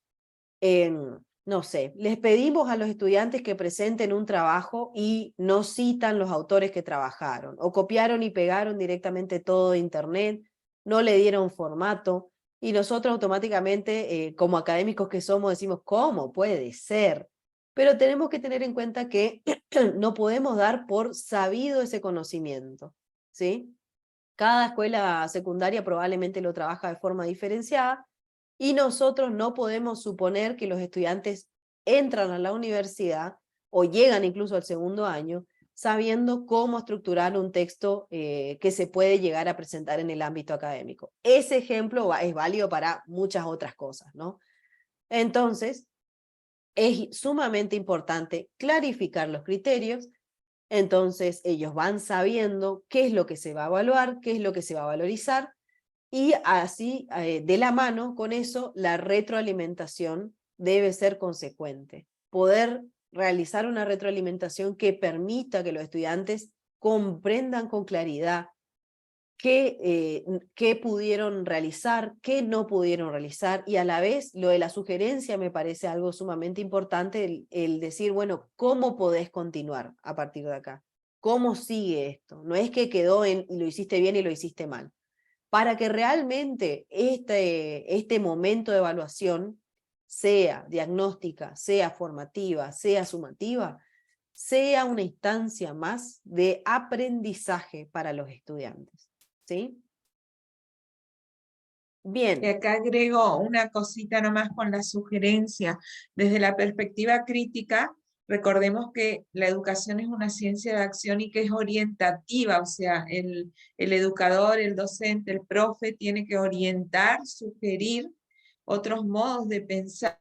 A: no sé, les pedimos a los estudiantes que presenten un trabajo y no citan los autores que trabajaron, o copiaron y pegaron directamente todo de internet, no le dieron formato, y nosotros automáticamente, como académicos que somos, decimos, ¿cómo puede ser? Pero tenemos que tener en cuenta que no podemos dar por sabido ese conocimiento, ¿sí? Cada escuela secundaria probablemente lo trabaja de forma diferenciada, y nosotros no podemos suponer que los estudiantes entran a la universidad o llegan incluso al segundo año sabiendo cómo estructurar un texto que se puede llegar a presentar en el ámbito académico. Ese ejemplo es válido para muchas otras cosas, ¿no? Entonces, es sumamente importante clarificar los criterios. Entonces ellos van sabiendo qué es lo que se va a evaluar, qué es lo que se va a valorizar, y así, de la mano con eso, la retroalimentación debe ser consecuente. Poder realizar una retroalimentación que permita que los estudiantes comprendan con claridad qué pudieron realizar, qué no pudieron realizar, y a la vez lo de la sugerencia me parece algo sumamente importante, el decir, bueno, ¿cómo podés continuar a partir de acá? ¿Cómo sigue esto? No es que quedó en y lo hiciste bien y lo hiciste mal. Para que realmente este momento de evaluación, sea diagnóstica, sea formativa, sea sumativa, sea una instancia más de aprendizaje para los estudiantes, ¿sí? Bien.
C: Y acá agrego una cosita nomás con la sugerencia. Desde la perspectiva crítica, recordemos que la educación es una ciencia de acción y que es orientativa, o sea, el educador, el docente, el profe tiene que orientar, sugerir otros modos de pensar,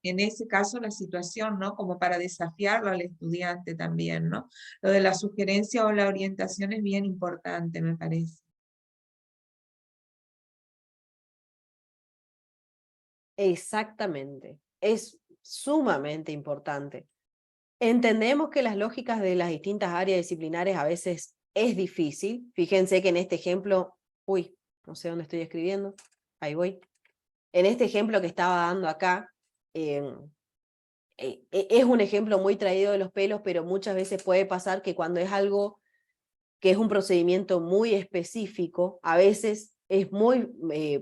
C: en ese caso la situación, ¿no? Como para desafiarlo al estudiante también, ¿no? Lo de la sugerencia o la orientación es bien importante, me parece.
A: Exactamente, es sumamente importante. Entendemos que las lógicas de las distintas áreas disciplinares a veces es difícil. Fíjense que en este ejemplo, no sé dónde estoy escribiendo, ahí voy. En este ejemplo que estaba dando acá, es un ejemplo muy traído de los pelos, pero muchas veces puede pasar que cuando es algo que es un procedimiento muy específico, a veces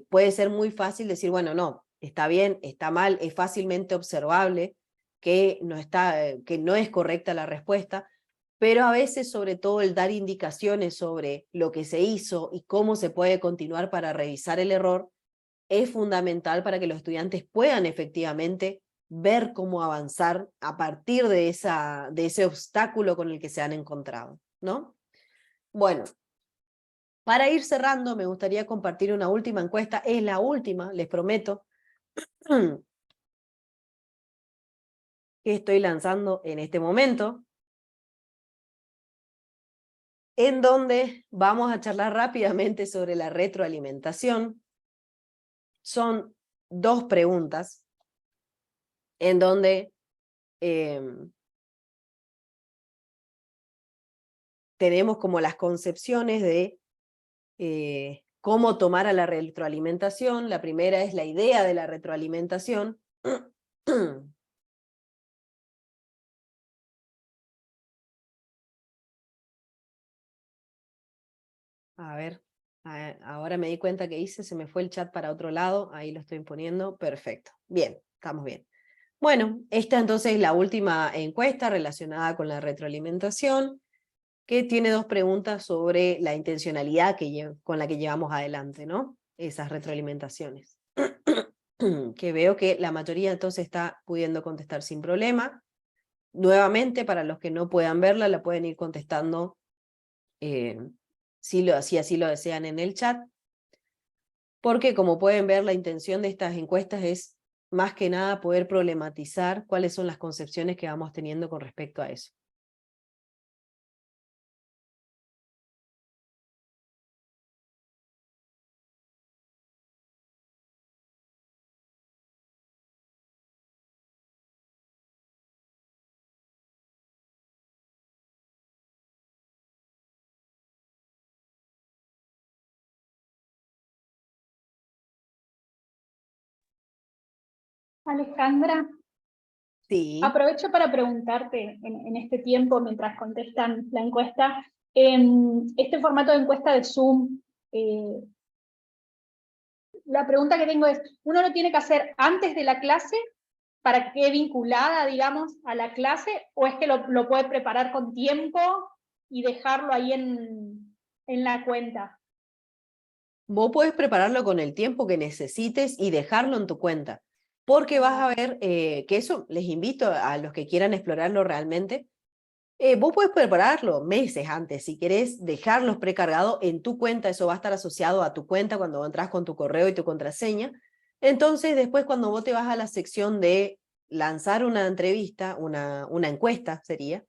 A: puede ser muy fácil decir, bueno, no, está bien, está mal, es fácilmente observable que no es correcta la respuesta, pero a veces, sobre todo, el dar indicaciones sobre lo que se hizo y cómo se puede continuar para revisar el error es fundamental para que los estudiantes puedan efectivamente ver cómo avanzar a partir de ese obstáculo con el que se han encontrado, ¿no? Bueno, para ir cerrando, me gustaría compartir una última encuesta. Es la última, les prometo, que estoy lanzando en este momento, en donde vamos a charlar rápidamente sobre la retroalimentación. Son 2 preguntas, en donde tenemos como las concepciones de cómo tomar a la retroalimentación. La primera es la idea de la retroalimentación. A ver, ahora me di cuenta que se me fue el chat para otro lado, ahí lo estoy poniendo, perfecto. Bien, estamos bien. Bueno, esta entonces es la última encuesta relacionada con la retroalimentación, que tiene 2 preguntas sobre la intencionalidad con la que llevamos adelante, ¿no? Esas retroalimentaciones. que veo que la mayoría entonces está pudiendo contestar sin problema. Nuevamente, para los que no puedan verla, la pueden ir contestando si así lo desean en el chat, porque como pueden ver, la intención de estas encuestas es más que nada poder problematizar cuáles son las concepciones que vamos teniendo con respecto a eso.
F: Alejandra,
A: Sí.
F: aprovecho para preguntarte en este tiempo, mientras contestan la encuesta, este formato de encuesta de Zoom, la pregunta que tengo es, ¿uno lo tiene que hacer antes de la clase para que quede vinculada, digamos, a la clase, o es que lo puede preparar con tiempo y dejarlo ahí en la cuenta?
A: Vos podés prepararlo con el tiempo que necesites y dejarlo en tu cuenta, porque vas a ver que eso, les invito a los que quieran explorarlo realmente, vos podés prepararlo meses antes, si querés dejarlos precargados en tu cuenta, eso va a estar asociado a tu cuenta cuando entras con tu correo y tu contraseña. Entonces, después cuando vos te vas a la sección de lanzar una entrevista, una encuesta sería,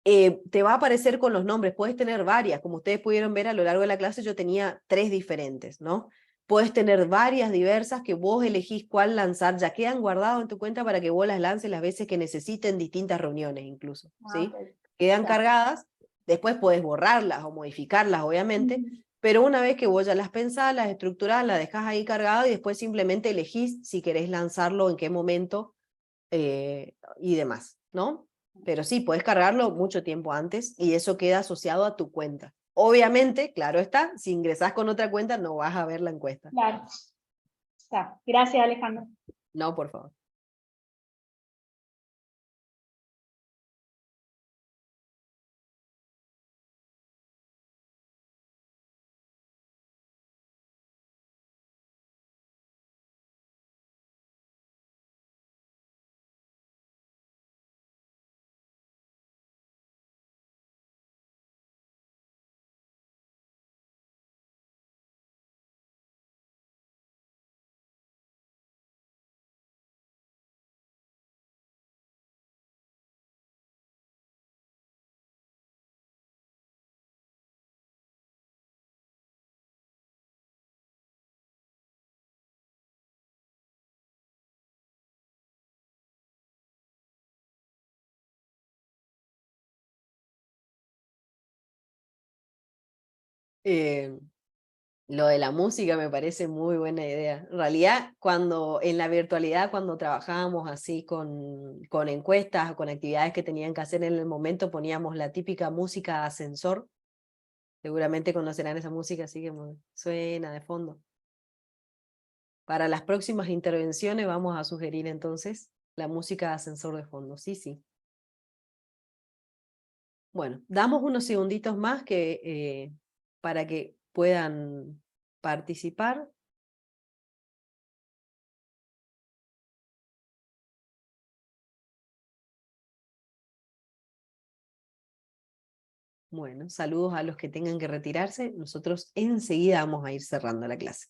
A: te va a aparecer con los nombres, puedes tener varias, como ustedes pudieron ver a lo largo de la clase, yo tenía 3 diferentes, ¿no? Puedes tener varias diversas que vos elegís cuál lanzar, ya quedan guardados en tu cuenta para que vos las lances las veces que necesiten, distintas reuniones incluso, ¿sí?
F: Okay.
A: Quedan cargadas, después puedes borrarlas o modificarlas, obviamente, pero una vez que vos ya las pensás, las estructurás, las dejás ahí cargadas y después simplemente elegís si querés lanzarlo, en qué momento y demás, ¿no? Pero sí, puedes cargarlo mucho tiempo antes y eso queda asociado a tu cuenta. Obviamente, claro está, si ingresás con otra cuenta no vas a ver la encuesta.
F: Claro. Está. Gracias, Alejandro.
A: No, por favor. Lo de la música me parece muy buena idea. En realidad, en la virtualidad, cuando trabajábamos así con encuestas o con actividades que tenían que hacer en el momento, poníamos la típica música de ascensor. Seguramente conocerán esa música, así que suena de fondo. Para las próximas intervenciones vamos a sugerir entonces la música de ascensor de fondo. Sí, sí. Bueno, damos unos segunditos más para que puedan participar. Bueno, saludos a los que tengan que retirarse. Nosotros enseguida vamos a ir cerrando la clase.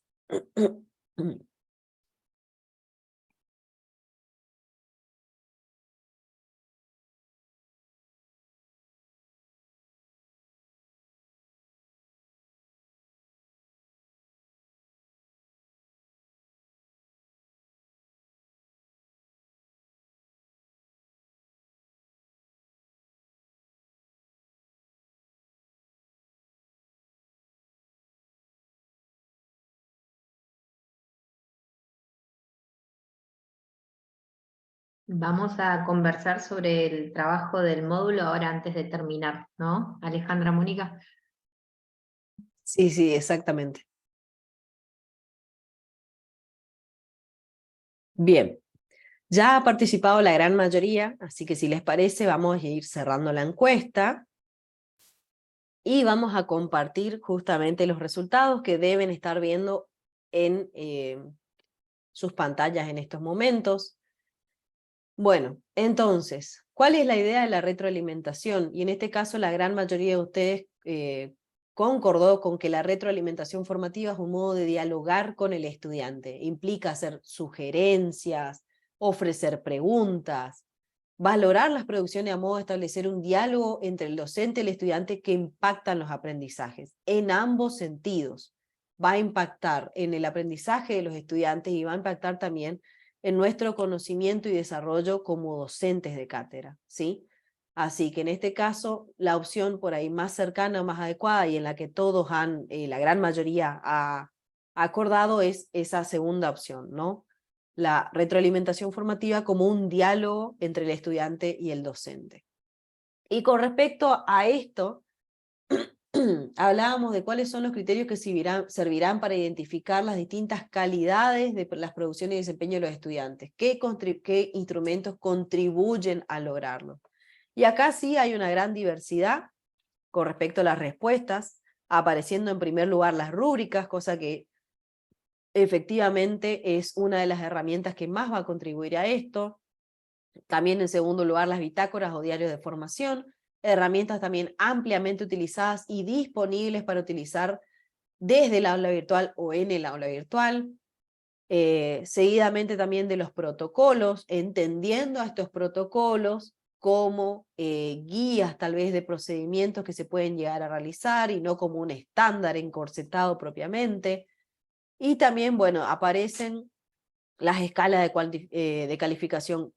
B: Vamos a conversar sobre el trabajo del módulo ahora antes de terminar, ¿no? Alejandra, Mónica.
A: Sí, sí, exactamente. Bien, ya ha participado la gran mayoría, así que si les parece vamos a ir cerrando la encuesta y vamos a compartir justamente los resultados que deben estar viendo en sus pantallas en estos momentos. Bueno, entonces, ¿cuál es la idea de la retroalimentación? Y en este caso la gran mayoría de ustedes concordó con que la retroalimentación formativa es un modo de dialogar con el estudiante. Implica hacer sugerencias, ofrecer preguntas, valorar las producciones a modo de establecer un diálogo entre el docente y el estudiante que impactan los aprendizajes, en ambos sentidos. Va a impactar en el aprendizaje de los estudiantes y va a impactar también en nuestro conocimiento y desarrollo como docentes de cátedra, ¿sí? Así que en este caso, la opción por ahí más cercana, más adecuada y en la que todos la gran mayoría ha acordado es esa segunda opción, ¿no? La retroalimentación formativa como un diálogo entre el estudiante y el docente. Y con respecto a esto, hablábamos de cuáles son los criterios que servirán para identificar las distintas calidades de las producciones y desempeño de los estudiantes, qué instrumentos contribuyen a lograrlo. Y acá sí hay una gran diversidad con respecto a las respuestas, apareciendo en primer lugar las rúbricas, cosa que efectivamente es una de las herramientas que más va a contribuir a esto. También en segundo lugar las bitácoras o diarios de formación, herramientas también ampliamente utilizadas y disponibles para utilizar desde el aula virtual o en el aula virtual. Seguidamente también de los protocolos, entendiendo a estos protocolos como guías tal vez de procedimientos que se pueden llegar a realizar y no como un estándar encorsetado propiamente. Y también, bueno, aparecen las escalas de calificación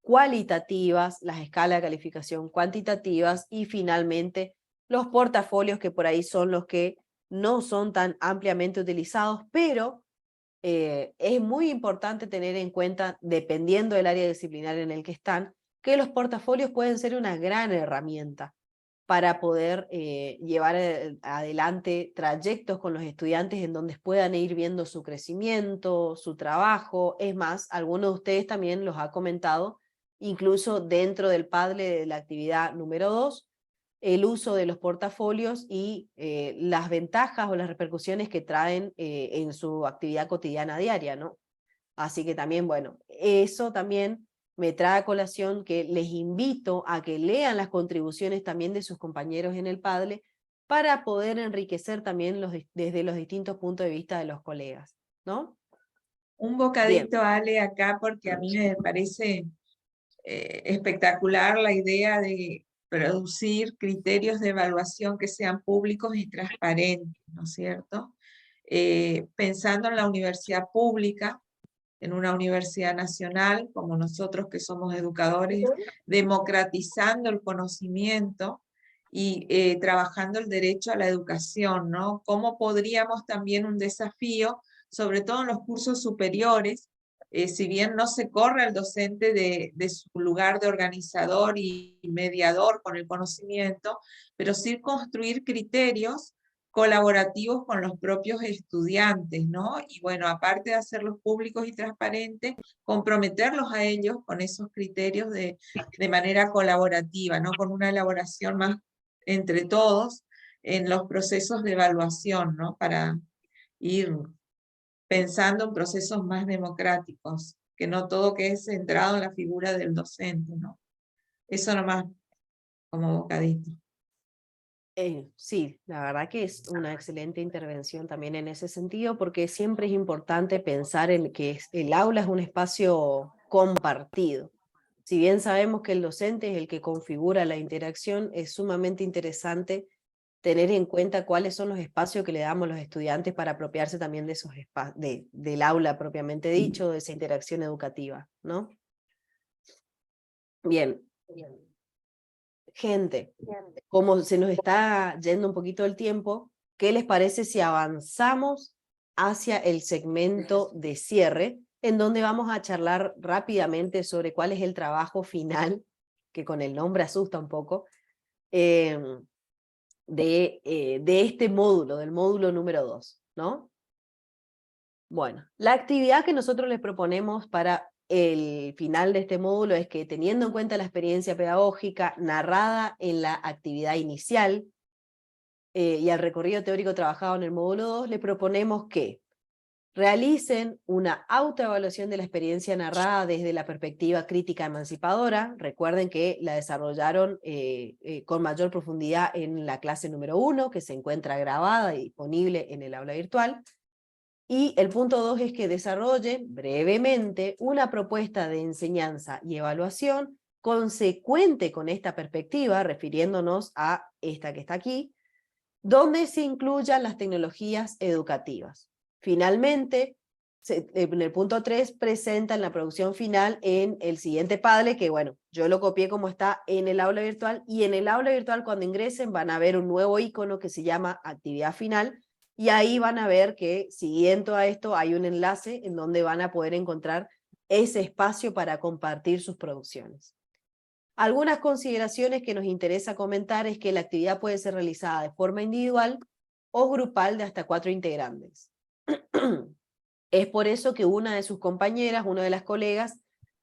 A: cualitativas, las escalas de calificación cuantitativas y finalmente los portafolios que por ahí son los que no son tan ampliamente utilizados, pero es muy importante tener en cuenta, dependiendo del área disciplinaria en el que están, que los portafolios pueden ser una gran herramienta para poder llevar adelante trayectos con los estudiantes en donde puedan ir viendo su crecimiento, su trabajo. Es más, algunos de ustedes también los ha comentado, incluso dentro del Padlet de la actividad número 2, el uso de los portafolios y las ventajas o las repercusiones que traen en su actividad cotidiana diaria, ¿no? Así que también, bueno, eso también me trae a colación que les invito a que lean las contribuciones también de sus compañeros en el Padlet para poder enriquecer también desde los distintos puntos de vista de los colegas, ¿no?
C: Un bocadito, Ale, acá, porque a mí me parece espectacular la idea de producir criterios de evaluación que sean públicos y transparentes, ¿no es cierto? Pensando en la universidad pública, en una universidad nacional, como nosotros que somos educadores, democratizando el conocimiento y trabajando el derecho a la educación, ¿no? ¿Cómo podríamos también un desafío, sobre todo en los cursos superiores, si bien no se corre al docente de su lugar de organizador y mediador con el conocimiento, pero sí construir criterios colaborativos con los propios estudiantes, ¿no? Y bueno, aparte de hacerlos públicos y transparentes, comprometerlos a ellos con esos criterios de manera colaborativa, ¿no? Con una elaboración más entre todos en los procesos de evaluación, ¿no? Para ir pensando en procesos más democráticos, que no todo quede centrado en la figura del docente, ¿no? Eso nomás como bocadito.
A: Sí, la verdad que es una excelente intervención también en ese sentido, porque siempre es importante pensar en que el aula es un espacio compartido. Si bien sabemos que el docente es el que configura la interacción, es sumamente interesante tener en cuenta cuáles son los espacios que le damos a los estudiantes para apropiarse también de esos del aula propiamente dicho, de esa interacción educativa, ¿no? Bien. Gente, como se nos está yendo un poquito el tiempo, ¿qué les parece si avanzamos hacia el segmento de cierre, en donde vamos a charlar rápidamente sobre cuál es el trabajo final, que con el nombre asusta un poco, de este módulo, del módulo número 2, ¿no? Bueno, la actividad que nosotros les proponemos para el final de este módulo es que, teniendo en cuenta la experiencia pedagógica narrada en la actividad inicial y el recorrido teórico trabajado en el módulo 2, le proponemos que realicen una autoevaluación de la experiencia narrada desde la perspectiva crítica emancipadora. Recuerden que la desarrollaron con mayor profundidad en la clase número 1, que se encuentra grabada y disponible en el aula virtual. Y el punto 2 es que desarrollen brevemente una propuesta de enseñanza y evaluación consecuente con esta perspectiva, refiriéndonos a esta que está aquí, donde se incluyan las tecnologías educativas. Finalmente, en el punto 3 presentan la producción final en el siguiente Padlet, que bueno, yo lo copié como está en el aula virtual, y en el aula virtual cuando ingresen van a ver un nuevo icono que se llama actividad final, y ahí van a ver que siguiendo a esto hay un enlace en donde van a poder encontrar ese espacio para compartir sus producciones. Algunas consideraciones que nos interesa comentar es que la actividad puede ser realizada de forma individual o grupal de hasta 4 integrantes. Es por eso que una de sus compañeras, una de las colegas,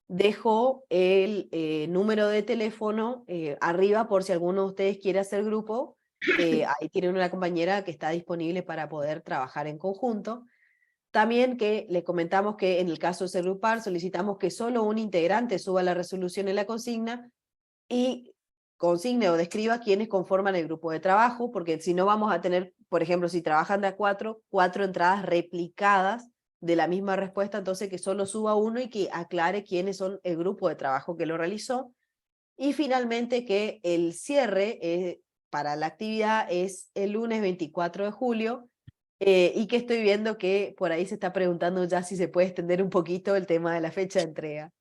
A: dejó el número de teléfono arriba por si alguno de ustedes quiere hacer grupo. Ahí tienen una compañera que está disponible para poder trabajar en conjunto. También que le comentamos que en el caso de ser grupal solicitamos que solo un integrante suba la resolución en la consigna y consigne o describa quiénes conforman el grupo de trabajo, porque si no vamos a tener, por ejemplo, si trabajan de a 4 entradas replicadas de la misma respuesta, entonces que solo suba uno y que aclare quiénes son el grupo de trabajo que lo realizó. Y finalmente que el cierre para la actividad es el lunes 24 de julio, y que estoy viendo que por ahí se está preguntando ya si se puede extender un poquito el tema de la fecha de entrega.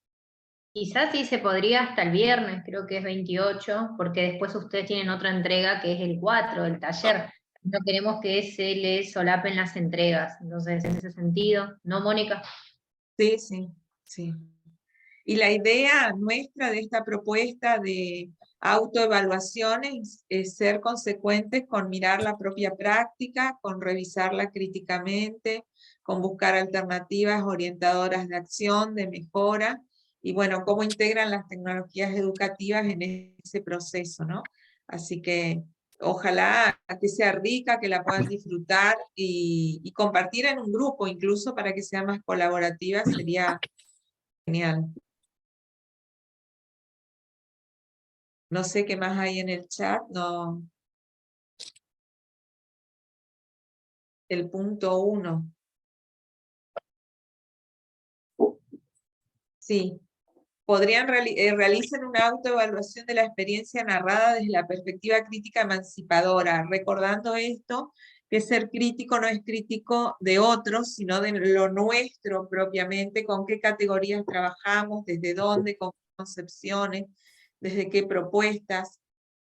B: Quizás sí se podría hasta el viernes, creo que es 28, porque después ustedes tienen otra entrega que es el 4, el taller. No queremos que se les solapen las entregas. Entonces, en ese sentido, ¿no, Mónica?
C: Sí, sí, sí. Y la idea nuestra de esta propuesta de autoevaluación es ser consecuentes con mirar la propia práctica, con revisarla críticamente, con buscar alternativas orientadoras de acción, de mejora, y bueno, cómo integran las tecnologías educativas en ese proceso, ¿no? Así que ojalá que sea rica, que la puedan disfrutar y compartir en un grupo, incluso para que sea más colaborativa, sería genial. No sé qué más hay en el chat, no. El punto 1. Sí. Realicen una autoevaluación de la experiencia narrada desde la perspectiva crítica emancipadora, recordando esto, que ser crítico no es crítico de otros, sino de lo nuestro propiamente, con qué categorías trabajamos, desde dónde, con qué concepciones, desde qué propuestas,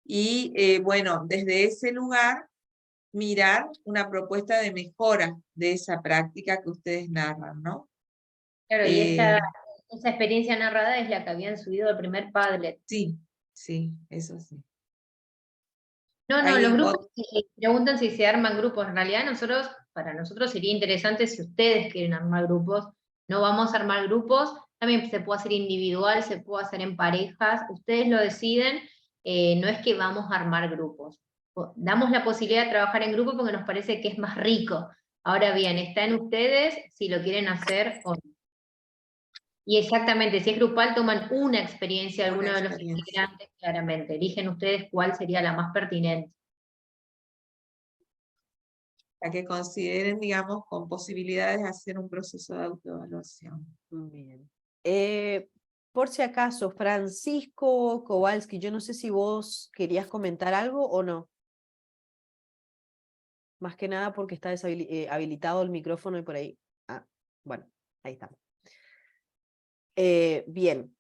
C: y bueno, desde ese lugar, mirar una propuesta de mejora de esa práctica que ustedes narran, ¿no?
B: Claro, y esa experiencia narrada es la que habían subido al primer Padlet.
C: Sí, sí, eso sí.
B: No, los grupos preguntan si se arman grupos. En realidad para nosotros sería interesante si ustedes quieren armar grupos. No vamos a armar grupos, también se puede hacer individual, se puede hacer en parejas, ustedes lo deciden, no es que vamos a armar grupos. Damos la posibilidad de trabajar en grupo porque nos parece que es más rico. Ahora bien, está en ustedes si lo quieren hacer o no. Y exactamente, si es grupal, toman una experiencia de alguno de los integrantes, claramente. Eligen ustedes cuál sería la más pertinente.
C: A que consideren, digamos, con posibilidades de hacer un proceso de autoevaluación.
A: Bien. Por si acaso, Francisco Kowalski, yo no sé si vos querías comentar algo o no. Más que nada porque está habilitado el micrófono y por ahí. Ah, bueno, ahí está. Bien.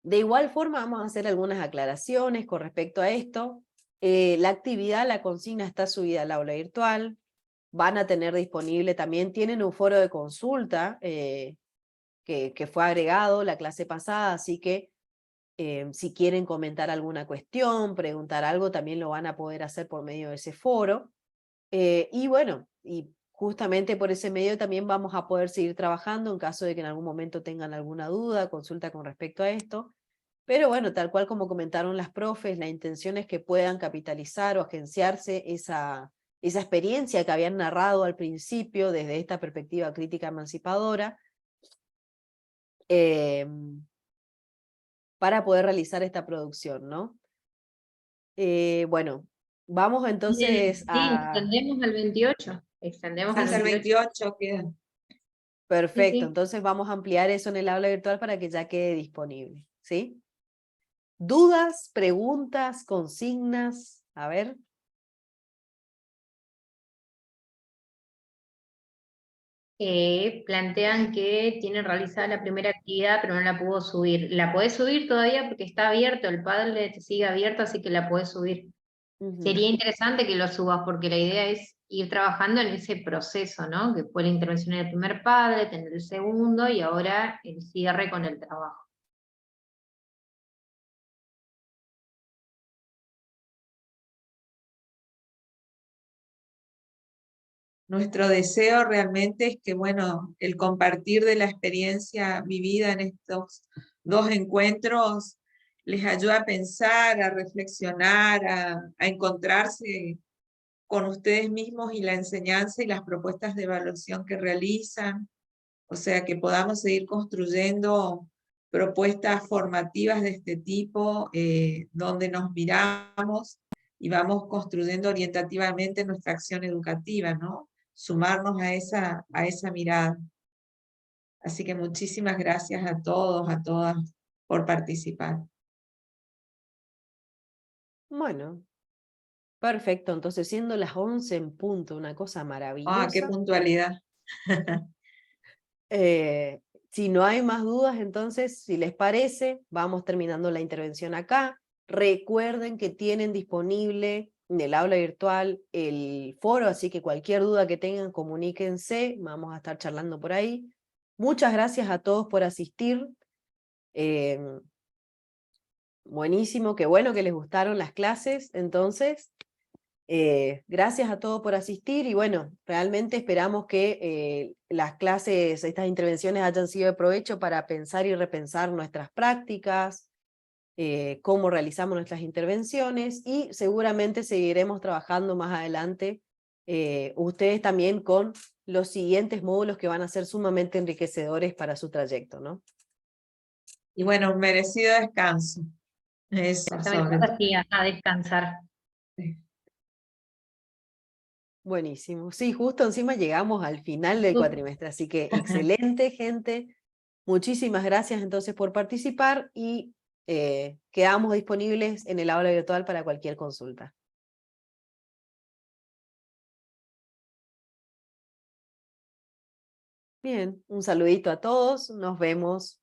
A: De igual forma vamos a hacer algunas aclaraciones con respecto a esto. La actividad, la consigna está subida al aula virtual. Van a tener disponible también, tienen un foro de consulta que fue agregado la clase pasada, así que si quieren comentar alguna cuestión, preguntar algo, también lo van a poder hacer por medio de ese foro. Y bueno, y justamente por ese medio también vamos a poder seguir trabajando en caso de que en algún momento tengan alguna duda, consulta con respecto a esto. Pero bueno, tal cual como comentaron las profes, la intención es que puedan capitalizar o agenciarse esa experiencia que habían narrado al principio desde esta perspectiva crítica emancipadora, para poder realizar esta producción, ¿no? Bueno, vamos entonces
B: Sí,
A: a...
B: extendemos al 28. Extendemos al
C: Hasta el
B: 28.
C: 28 queda.
A: Perfecto,
B: Sí.
A: entonces vamos a ampliar eso en el aula virtual para que ya quede disponible, ¿sí? ¿Dudas, preguntas, consignas? A ver.
B: Plantean que tienen realizada la primera actividad, pero no la pudo subir. La podés subir todavía porque está abierto, el Padlet sigue abierto, así que la podés subir. Sería interesante que lo subas, porque la idea es ir trabajando en ese proceso, ¿no? Que fue la intervención en el primer Padlet, en el segundo, y ahora el cierre con el trabajo.
C: Nuestro deseo realmente es que, bueno, el compartir de la experiencia vivida en estos 2 encuentros les ayude a pensar, a reflexionar, a encontrarse con ustedes mismos y la enseñanza y las propuestas de evaluación que realizan. O sea, que podamos seguir construyendo propuestas formativas de este tipo, donde nos miramos y vamos construyendo orientativamente nuestra acción educativa, ¿no? Sumarnos a esa mirada. Así que muchísimas gracias a todos, a todas, por participar.
A: Bueno, perfecto, entonces siendo las 11 en punto, una cosa
C: Ah, qué
A: maravillosa.
C: puntualidad.
A: Si no hay más dudas, entonces, si les parece, vamos terminando la intervención acá. Recuerden que tienen disponible en el aula virtual el foro, así que cualquier duda que tengan, comuníquense, vamos a estar charlando por ahí. Muchas gracias a todos por asistir. Buenísimo, qué bueno que les gustaron las clases, entonces. Gracias a todos por asistir y bueno, realmente esperamos que las clases, estas intervenciones hayan sido de provecho para pensar y repensar nuestras prácticas, cómo realizamos nuestras intervenciones y seguramente seguiremos trabajando más adelante ustedes también con los siguientes módulos que van a ser sumamente enriquecedores para su trayecto, ¿no?
C: Y bueno, un merecido descanso. Eso, sobre todo.
B: Así, a descansar.
A: Buenísimo. Sí, justo encima llegamos al final del cuatrimestre, así que excelente, gente. Muchísimas gracias entonces por participar y quedamos disponibles en el aula virtual para cualquier consulta. Bien, un saludito a todos, nos vemos.